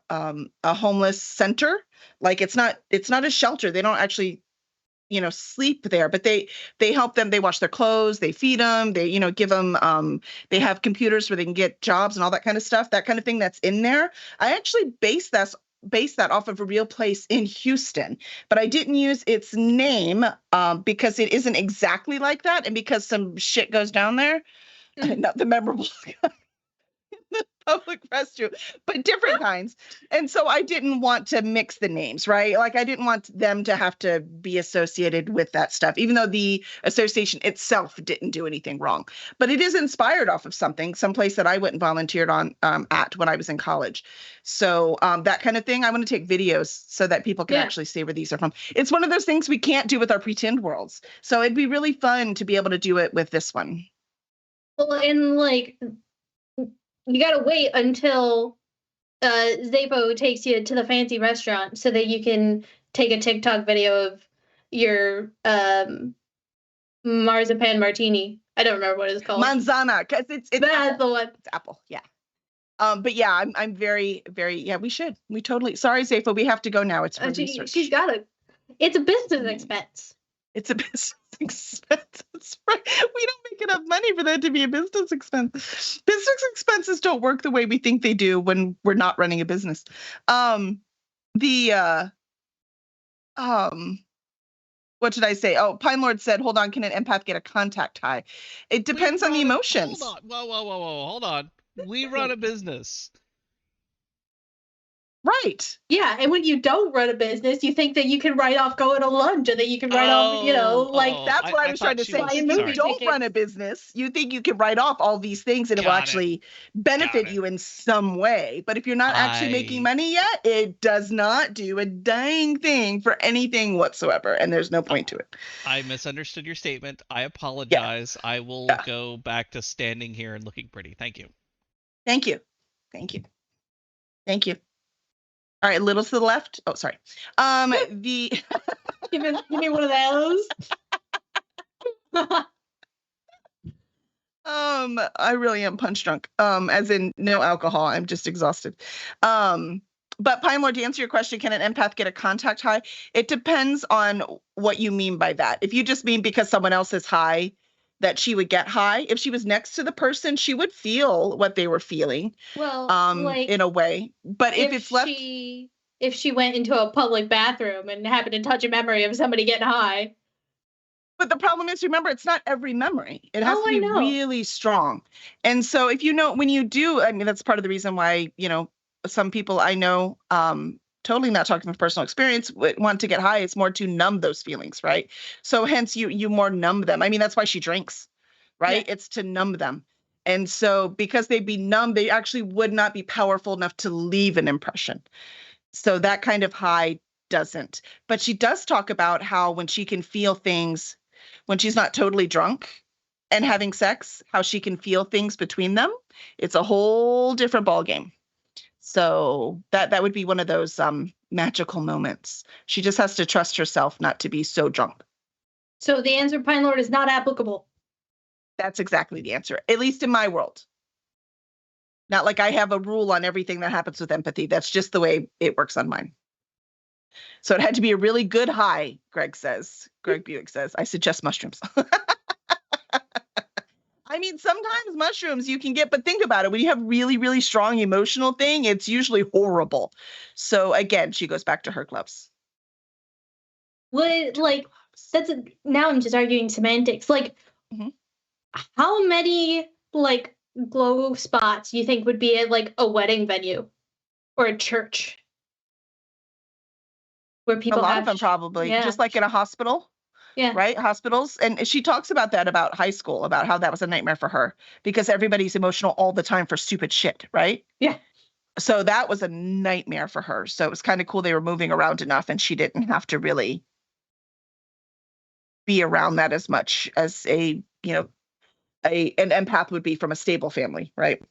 S2: homeless center. Like it's not a shelter. They don't actually sleep there, but they help them. They wash their clothes, they feed them, they give them they have computers where they can get jobs and all that kind of stuff. That kind of thing that's in there. I actually base that off of a real place in Houston, but I didn't use its name because it isn't exactly like that, and because some shit goes down there. Not the memorable the public restroom, but different kinds. And so I didn't want to mix the names, right? Like I didn't want them to have to be associated with that stuff, even though the association itself didn't do anything wrong. But it is inspired off of someplace that I went and volunteered on at when I was in college. So that kind of thing, I want to take videos so that people can actually see where these are from. It's one of those things we can't do with our pretend worlds. So it'd be really fun to be able to do it with this one.
S1: Well, and like, you gotta wait until Zapo takes you to the fancy restaurant so that you can take a TikTok video of your marzipan martini. I don't remember what it's called.
S2: Manzana, because it's
S1: that's the one.
S2: It's apple, yeah. But yeah, I'm very, very, yeah. We totally. Sorry, Zapo, we have to go now. It's for research.
S1: She's got it. It's a business expense.
S2: It's a business expense. That's right. We don't make enough money for that to be a business expense. Business expenses don't work the way we think they do when we're not running a business. The what did I say? Oh, Pine Lord said, hold on, can an empath get a contact high? It depends on the emotions.
S3: Hold on. Whoa. Hold on. We run a business.
S2: Right.
S1: Yeah, and when you don't run a business, you think that you can write off going to lunch, or that you can write off,
S2: That's what I was trying to say.
S1: was-
S2: If you
S1: sorry.
S2: don't run a business, you think you can write off all these things and it will
S3: Got it.
S2: actually benefit you in some way. But if you're not actually making money yet, it does not do a dang thing for anything whatsoever. And there's no point to it.
S3: I misunderstood your statement. I apologize. I will go back to standing here and looking pretty. Thank you.
S2: Thank you. Thank you. Thank you. All right, a little to the left. Oh, sorry. The
S1: give me one of those.
S2: I really am punch drunk. As in no alcohol. I'm just exhausted. But Pine Lord, to answer your question, can an empath get a contact high? It depends on what you mean by that. If you just mean because someone else is high, that she would get high. If she was next to the person, she would feel what they were feeling.
S1: Well,
S2: in a way. But if it's left,
S1: if she went into a public bathroom and happened to touch a memory of somebody getting high.
S2: But the problem is, remember, it's not every memory. It has to be really strong. And so if when you do, I mean, that's part of the reason why, some people I know, totally not talking from personal experience, want to get high. It's more to numb those feelings, right? So hence you more numb them. I mean, that's why she drinks, right? Yeah. It's to numb them. And so because they'd be numb, they actually would not be powerful enough to leave an impression. So that kind of high doesn't. But she does talk about how when she can feel things, when she's not totally drunk and having sex, how she can feel things between them. It's a whole different ballgame. So that would be one of those magical moments. She just has to trust herself not to be so drunk.
S1: So the answer, Pine Lord, is not applicable.
S2: That's exactly the answer, at least in my world. Not like I have a rule on everything that happens with empathy. That's just the way it works on mine. So it had to be a really good high, Greg Buick says. I suggest mushrooms. I mean, sometimes mushrooms you can get, but think about it. When you have really, really strong emotional thing, it's usually horrible. So again, she goes back to her gloves.
S1: Now I'm just arguing semantics. How many glow spots do you think would be at a wedding venue or a church? Where people
S2: a lot of them probably, just like in a hospital.
S1: Yeah.
S2: Right? Hospitals. And she talks about that about high school, about how that was a nightmare for her because everybody's emotional all the time for stupid shit, right?
S1: Yeah.
S2: So that was a nightmare for her. So it was kind of cool they were moving around enough and she didn't have to really be around that as much as an empath would be from a stable family, right?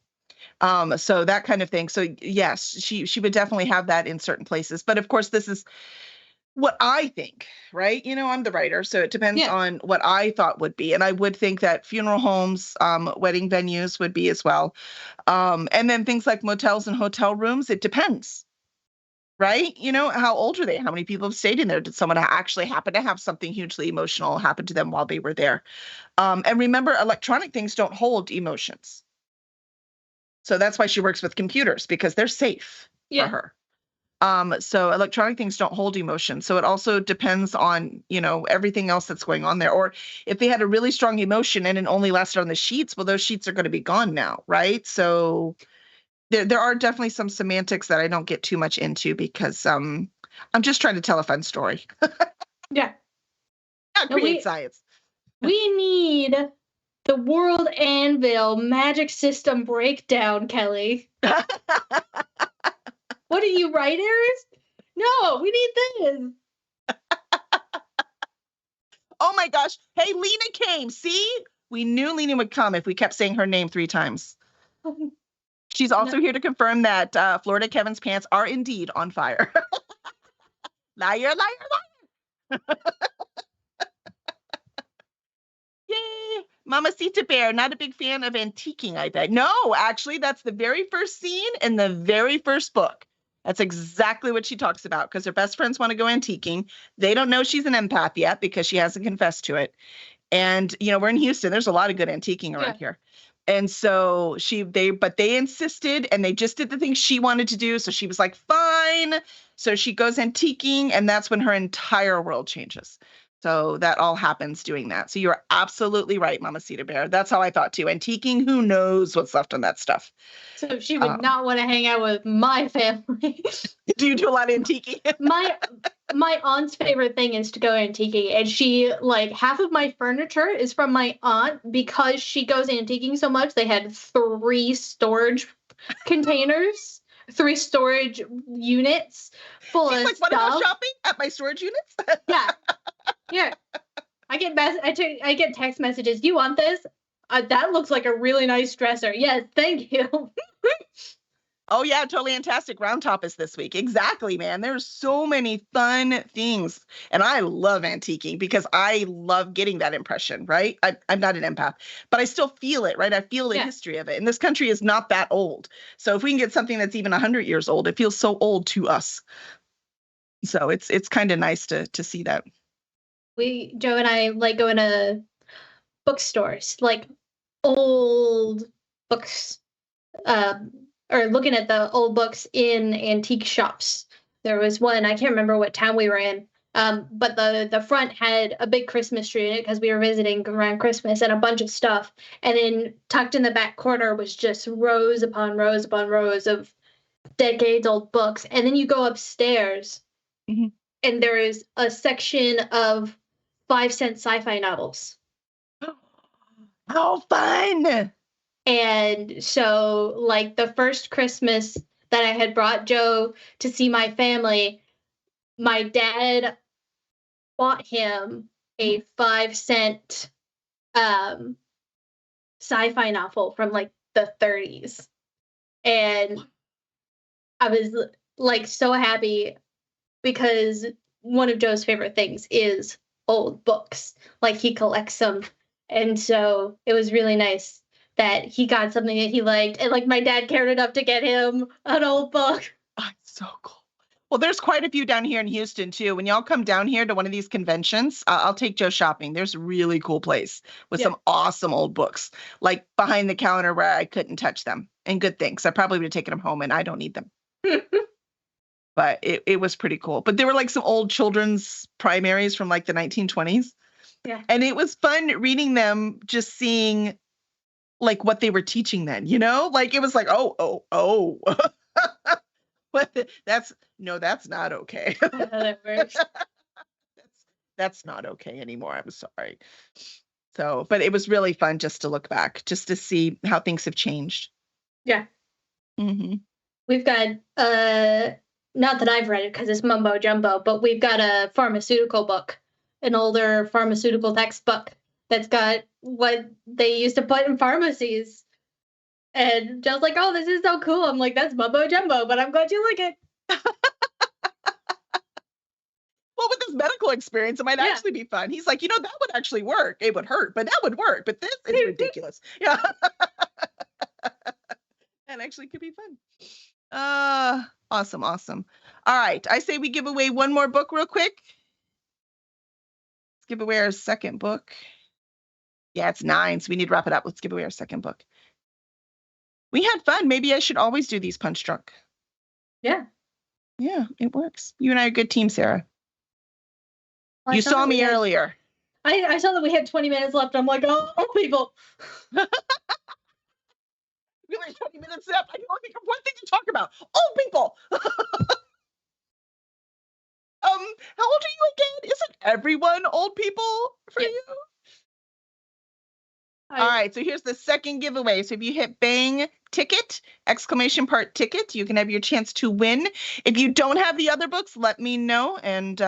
S2: So that kind of thing. So yes, she would definitely have that in certain places. But of course, this is what I think, right? I'm the writer, so it depends on what I thought would be. And I would think that funeral homes, wedding venues would be as well. And then things like motels and hotel rooms, it depends, right? How old are they? How many people have stayed in there? Did someone actually happen to have something hugely emotional happen to them while they were there? And remember, electronic things don't hold emotions. So that's why she works with computers, because they're safe for her. So electronic things don't hold emotion. So it also depends on, everything else that's going on there. Or if they had a really strong emotion and it only lasted on the sheets, well, those sheets are going to be gone now, right? So there are definitely some semantics that I don't get too much into because I'm just trying to tell a fun story.
S1: Yeah.
S2: Not create science.
S1: We need the World Anvil magic system breakdown, Kelly. What are you, writers? No, we need this.
S2: Oh my gosh. Hey, Lena came. See? We knew Lena would come if we kept saying her name 3 times. She's also here to confirm that Florida Kevin's pants are indeed on fire. Liar, liar, liar. Yay. Mamacita Bear, not a big fan of antiquing, I bet. No, actually, that's the very first scene in the very first book. That's exactly what she talks about because her best friends want to go antiquing. They don't know she's an empath yet because she hasn't confessed to it. And we're in Houston. There's a lot of good antiquing around here. And so they insisted and they just did the thing she wanted to do. So she was like, fine. So she goes antiquing and that's when her entire world changes. So that all happens doing that. So you're absolutely right, Mamacita Bear. That's how I thought too. Antiquing, who knows what's left on that stuff.
S1: So she would not want to hang out with my family.
S2: Do you do a lot of antiquing?
S1: my aunt's favorite thing is to go antiquing, and she half of my furniture is from my aunt because she goes antiquing so much. They had 3 storage containers, 3 storage units full of stuff.
S2: What about shopping at my storage units?
S1: Yeah. I get text messages. Do you want this? That looks like a really nice dresser. Yes, thank you.
S2: Oh yeah, totally fantastic. Round Top is this week. Exactly, man. There's so many fun things. And I love antiquing because I love getting that impression, right? I'm not an empath, but I still feel it, right? I feel the history of it. And this country is not that old. So if we can get something that's even 100 years old, it feels so old to us. So it's kind of nice to see that.
S1: Joe and I like going to bookstores, like old books, or looking at the old books in antique shops. There was one, I can't remember what town we were in, but the front had a big Christmas tree in it because we were visiting around Christmas and a bunch of stuff. And then tucked in the back corner was just rows upon rows upon rows of decades old books. And then you go upstairs and there is a section of 5-cent sci-fi novels.
S2: How fun!
S1: And so, the first Christmas that I had brought Joe to see my family, my dad bought him a 5-cent sci-fi novel from the 30s. And I was so happy because one of Joe's favorite things is old books. He collects them. And so it was really nice that he got something that he liked. And my dad cared enough to get him an old book.
S2: Oh, so cool. Well, there's quite a few down here in Houston too. When y'all come down here to one of these conventions, I'll take Joe shopping. There's a really cool place with some awesome old books, behind the counter where I couldn't touch them. And good things. I probably would have taken them home and I don't need them. But it was pretty cool. But there were some old children's primaries from the 1920s.
S1: Yeah.
S2: And it was fun reading them, just seeing what they were teaching then, it was oh. But that's not okay. That's not okay anymore. I'm sorry. So, but it was really fun just to look back, just to see how things have changed.
S1: Yeah.
S2: Mm-hmm.
S1: We've got not that I've read it because it's mumbo jumbo, but we've got a pharmaceutical book, an older pharmaceutical textbook that's got what they used to put in pharmacies. And Joe's like, oh, this is so cool. I'm like, that's mumbo jumbo, but I'm glad you like it.
S2: Well, with this medical experience, it might actually be fun. He's like, that would actually work. It would hurt, but that would work. But this is ridiculous. Yeah. That actually could be fun. Awesome. All right. I say we give away one more book real quick. Let's give away our second book. Yeah, it's 9, so we need to wrap it up. Let's give away our second book. We had fun. Maybe I should always do these Punch Drunk.
S1: Yeah.
S2: Yeah, it works. You and I are a good team, Sarah.
S1: Well,
S2: you saw me earlier.
S1: I saw that we had 20 minutes left. I'm like, oh, people.
S2: We only 20 minutes left. I can only think of one thing to talk about. Old people. How old are you again? Isn't everyone old people for you? All right, so here's the second giveaway. So if you hit bang ticket, ! ticket, you can have your chance to win. If you don't have the other books, let me know and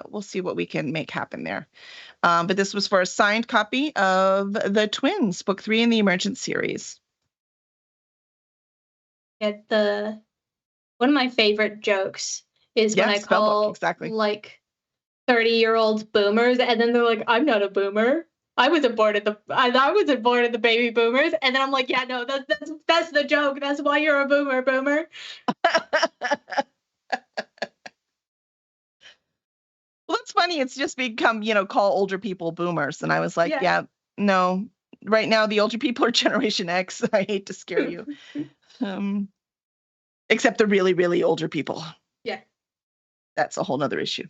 S2: we'll see what we can make happen there. But this was for a signed copy of The Twins, book 3 in the Emergent series.
S1: Yeah, one of my favorite jokes is when I call 30-year-olds boomers, and then they're like, I'm not a boomer. I wasn't born at the baby boomers. And then I'm like, yeah, no, that's the joke. That's why you're a boomer.
S2: it's funny. It's just become, call older people boomers. And I was like,
S1: Yeah.
S2: yeah, no, right now the older people are Generation X. I hate to scare you. Except the really, really older people.
S1: Yeah.
S2: That's a whole nother issue.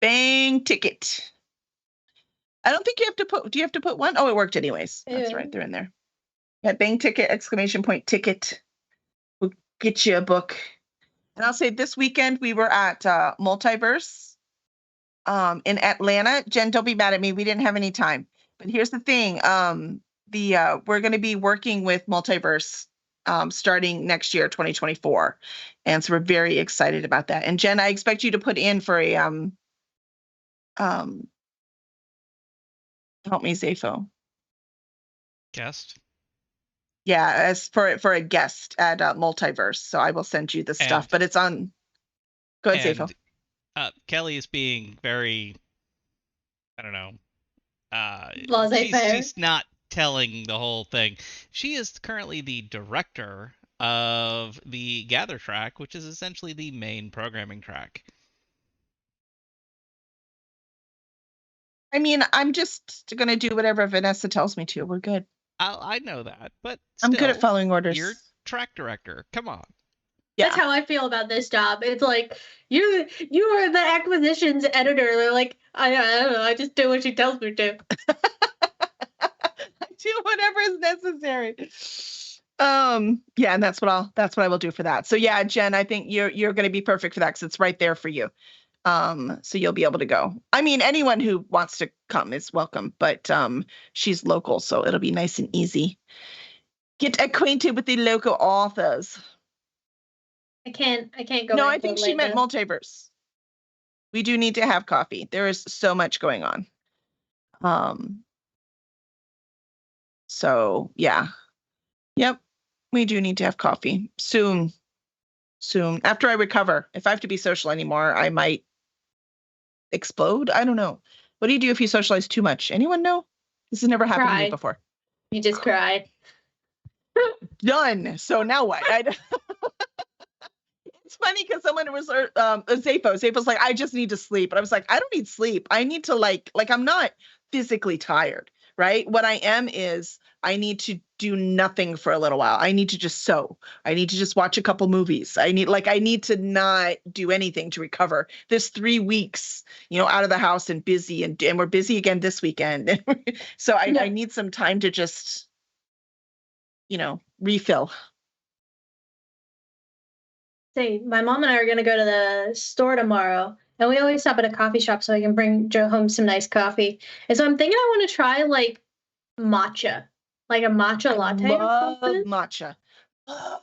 S2: Bang ticket. I don't think you have to put, do you have to put one? Oh, it worked anyways. That's
S1: Yeah.
S2: right. They're in there. Yeah, bang ticket, ! Ticket. We'll get you a book. And I'll say this weekend we were at Multiverse in Atlanta. Jen, don't be mad at me. We didn't have any time. But here's the thing. We're going to be working with Multiverse starting next year, 2024. And so we're very excited about that. And Jen, I expect you to put in for a help me, Zafo.
S3: Guest.
S2: Yeah, as for a guest at Multiverse. So I will send you the stuff, but it's on. Go ahead, Zafo.
S3: Kelly is being very, I don't know. She's not telling the whole thing. She is currently the director of the Gather track, which is essentially the main programming track.
S2: I mean, I'm just going to do whatever Vanessa tells me to. We're good.
S3: I know that, but still,
S2: I'm good at following orders.
S3: You're track director. Come on.
S1: Yeah. That's how I feel about this job. It's like you are the acquisitions editor. They're like, I don't know. I just do what she tells me to.
S2: I do whatever is necessary. Yeah, and that's what I will do for that. So yeah, Jen, I think you're going to be perfect for that because it's right there for you. So you'll be able to go. I mean, anyone who wants to come is welcome, but she's local, so it'll be nice and easy. Get acquainted with the local authors.
S1: I can't go.
S2: No, I think she meant Multiverse. We do need to have coffee. There is so much going on. So yeah. Yep. We do need to have coffee soon. After I recover. If I have to be social anymore, I might explode. I don't know. What do you do if you socialize too much? Anyone know? This has never happened to me before.
S1: You just cried.
S2: Done. So now what? It's funny because someone was Zapo's like, I just need to sleep. And I was like, I don't need sleep. I need to like I'm not physically tired, right? What I am is I need to do nothing for a little while. I need to just sew. I need to just watch a couple movies. I need to not do anything to recover. This 3 weeks, out of the house and busy and we're busy again this weekend. So I need some time to just, refill.
S1: Say, my mom and I are going to go to the store tomorrow, and we always stop at a coffee shop so I can bring Joe home some nice coffee. And so I'm thinking I want to try like matcha, like a matcha latte.
S2: Love matcha.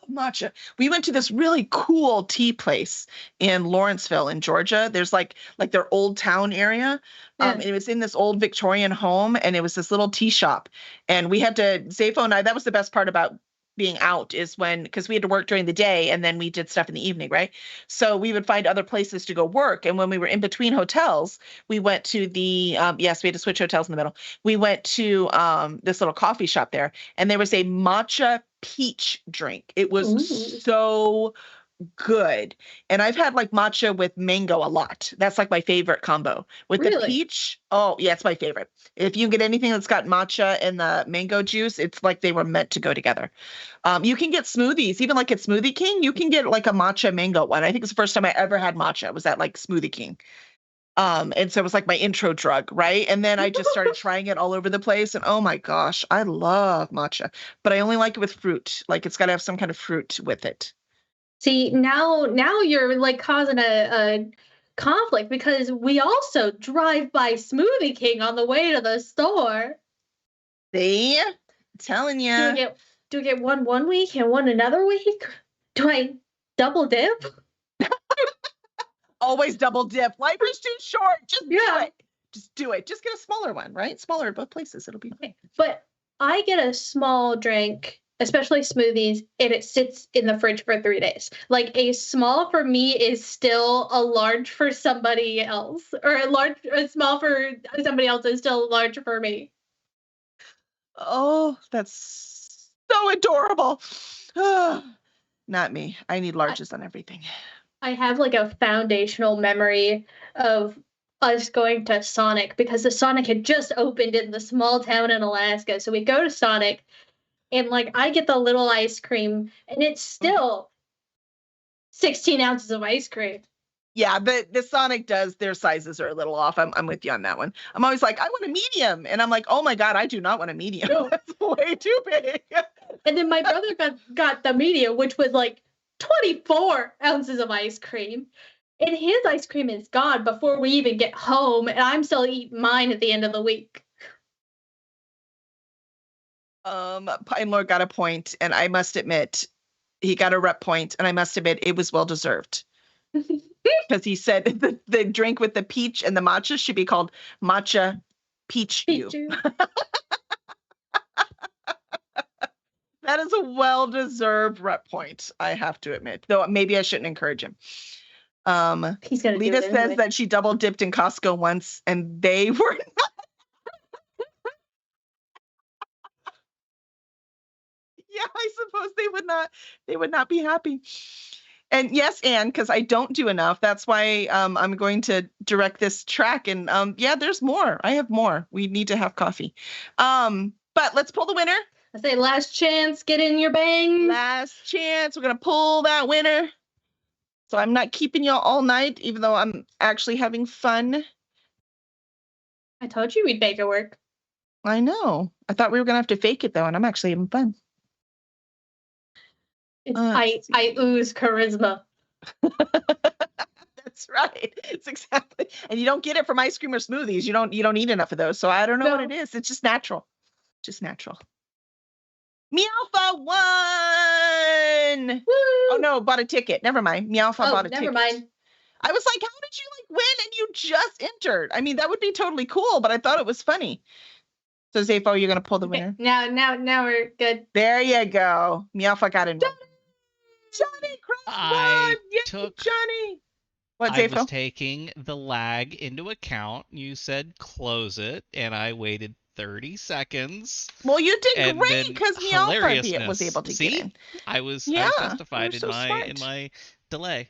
S2: Matcha. We went to this really cool tea place in Lawrenceville in Georgia. There's like their old town area. And it was in this old Victorian home, and it was this little tea shop. And we had to, Zafo and I, that was the best part about being out is because we had to work during the day and then we did stuff in the evening, right? So we would find other places to go work. And when we were in between hotels, we went to the, yes, we had to switch hotels in the middle. We went to this little coffee shop there, and there was a matcha peach drink. It was so good. And I've had like matcha with mango a lot. That's like my favorite combo. With the peach, oh yeah, it's my favorite. If you get anything that's got matcha and the mango juice, it's like they were meant to go together. You can get smoothies, even like at Smoothie King, you can get like a matcha mango one. I think it's the first time I ever had matcha was at like Smoothie King. And so it was like my intro drug, right? And then I just started trying it all over the place. And oh my gosh, I love matcha, but I only like it with fruit. Like it's got to have some kind of fruit with it.
S1: See, now you're like causing a conflict because we also drive by Smoothie King on the way to the store.
S2: See? I'm telling you.
S1: Do we get one week and one another week? Do I double dip?
S2: Always double dip. Life is too short. Just do it. Just do it. Just get a smaller one, right? Smaller at both places. It'll be fine.
S1: But I get a small drink, especially smoothies, and it sits in the fridge for 3 days. Like a small for me is still a large for somebody else, or a small for somebody else is still large for me.
S2: Oh, that's so adorable. Not me. I need larges on everything.
S1: I have like a foundational memory of us going to Sonic because the Sonic had just opened in the small town in Alaska. So we go to Sonic and like I get the little ice cream and it's still 16 ounces of ice cream.
S2: Yeah, the Sonic does, their sizes are a little off. I'm with you on that one. I'm always like, I want a medium. And I'm like, oh my God, I do not want a medium.
S1: No.
S2: That's way too big.
S1: And then my brother got the medium, which was like 24 ounces of ice cream. And his ice cream is gone before we even get home, and I'm still eating mine at the end of the week.
S2: Pine Lord got a point, and I must admit, he got a rep point, and I must admit it was well deserved. Because he said the drink with the peach and the matcha should be called matcha peach you. That is a well-deserved rep point, I have to admit. Though maybe I shouldn't encourage him.
S1: He's gonna
S2: Lita
S1: do it
S2: says
S1: anyway.
S2: that she double dipped in Costco once, and they were not. Yeah, I suppose they would not be happy. And yes, Anne, because I don't do enough. That's why I'm going to direct this track. And yeah, there's more. I have more. We need to have coffee. But let's pull the winner.
S1: I say last chance, get in your bang.
S2: Last chance. We're gonna pull that winner. So I'm not keeping y'all all night, even though I'm actually having fun.
S1: I told you we'd make it work.
S2: I know. I thought we were gonna have to fake it though, and I'm actually having fun.
S1: I ooze charisma.
S2: That's right. It's exactly. And you don't get it from ice cream or smoothies. You don't eat enough of those. So I don't know what it is. It's just natural. Just natural. Meowfa won.
S1: Woo!
S2: Oh no, bought a ticket. Never mind. Meowfa bought a ticket.
S1: Never mind.
S2: I was like, how did you like win and you just entered? I mean, that would be totally cool, but I thought it was funny. So Zafo, you're gonna pull the winner.
S1: Now we're good.
S2: There you go. Meowfa got in. Johnny Cross won! Yay, Johnny! What,
S3: I
S2: Zafo?
S3: was taking the lag into account. You said close it, and I waited 30 seconds.
S2: Well, you did great because Meowfa was able to get in.
S3: I was justified in my delay.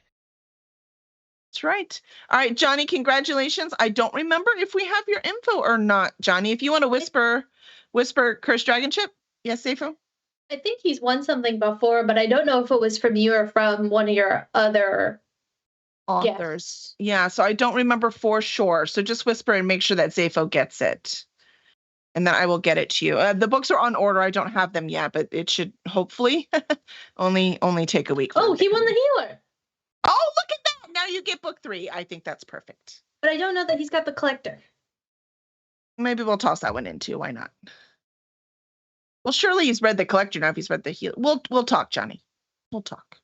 S2: That's right. All right, Johnny, congratulations. I don't remember if we have your info or not, Johnny. If you want to whisper Cursed Dragon Chip. Yes, Zafo?
S1: I think he's won something before, but I don't know if it was from you or from one of your other
S2: authors. Yeah, so I don't remember for sure. So just whisper and make sure that Zafo gets it. And then I will get it to you. The books are on order. I don't have them yet, but it should hopefully only take a week.
S1: Oh, he won the healer.
S2: Oh, look at that. Now you get book 3. I think that's perfect.
S1: But I don't know that he's got the collector.
S2: Maybe we'll toss that one in too. Why not? Well, surely he's read the collector now if he's read the healer. We'll talk, Johnny. We'll talk.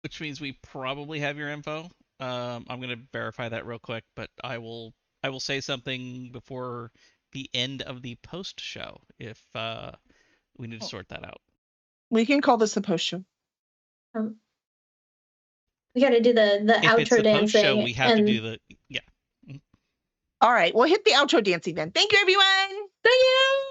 S3: Which means we probably have your info. I'm going to verify that real quick, but I will say something before the end of the post show if we need to sort that out.
S2: We can call this the post show.
S1: We got to do the
S3: if
S1: outro
S3: it's the
S1: dancing.
S3: Post show, we have to do the
S2: All right, we'll hit the outro dancing then. Thank you, everyone.
S1: Thank you.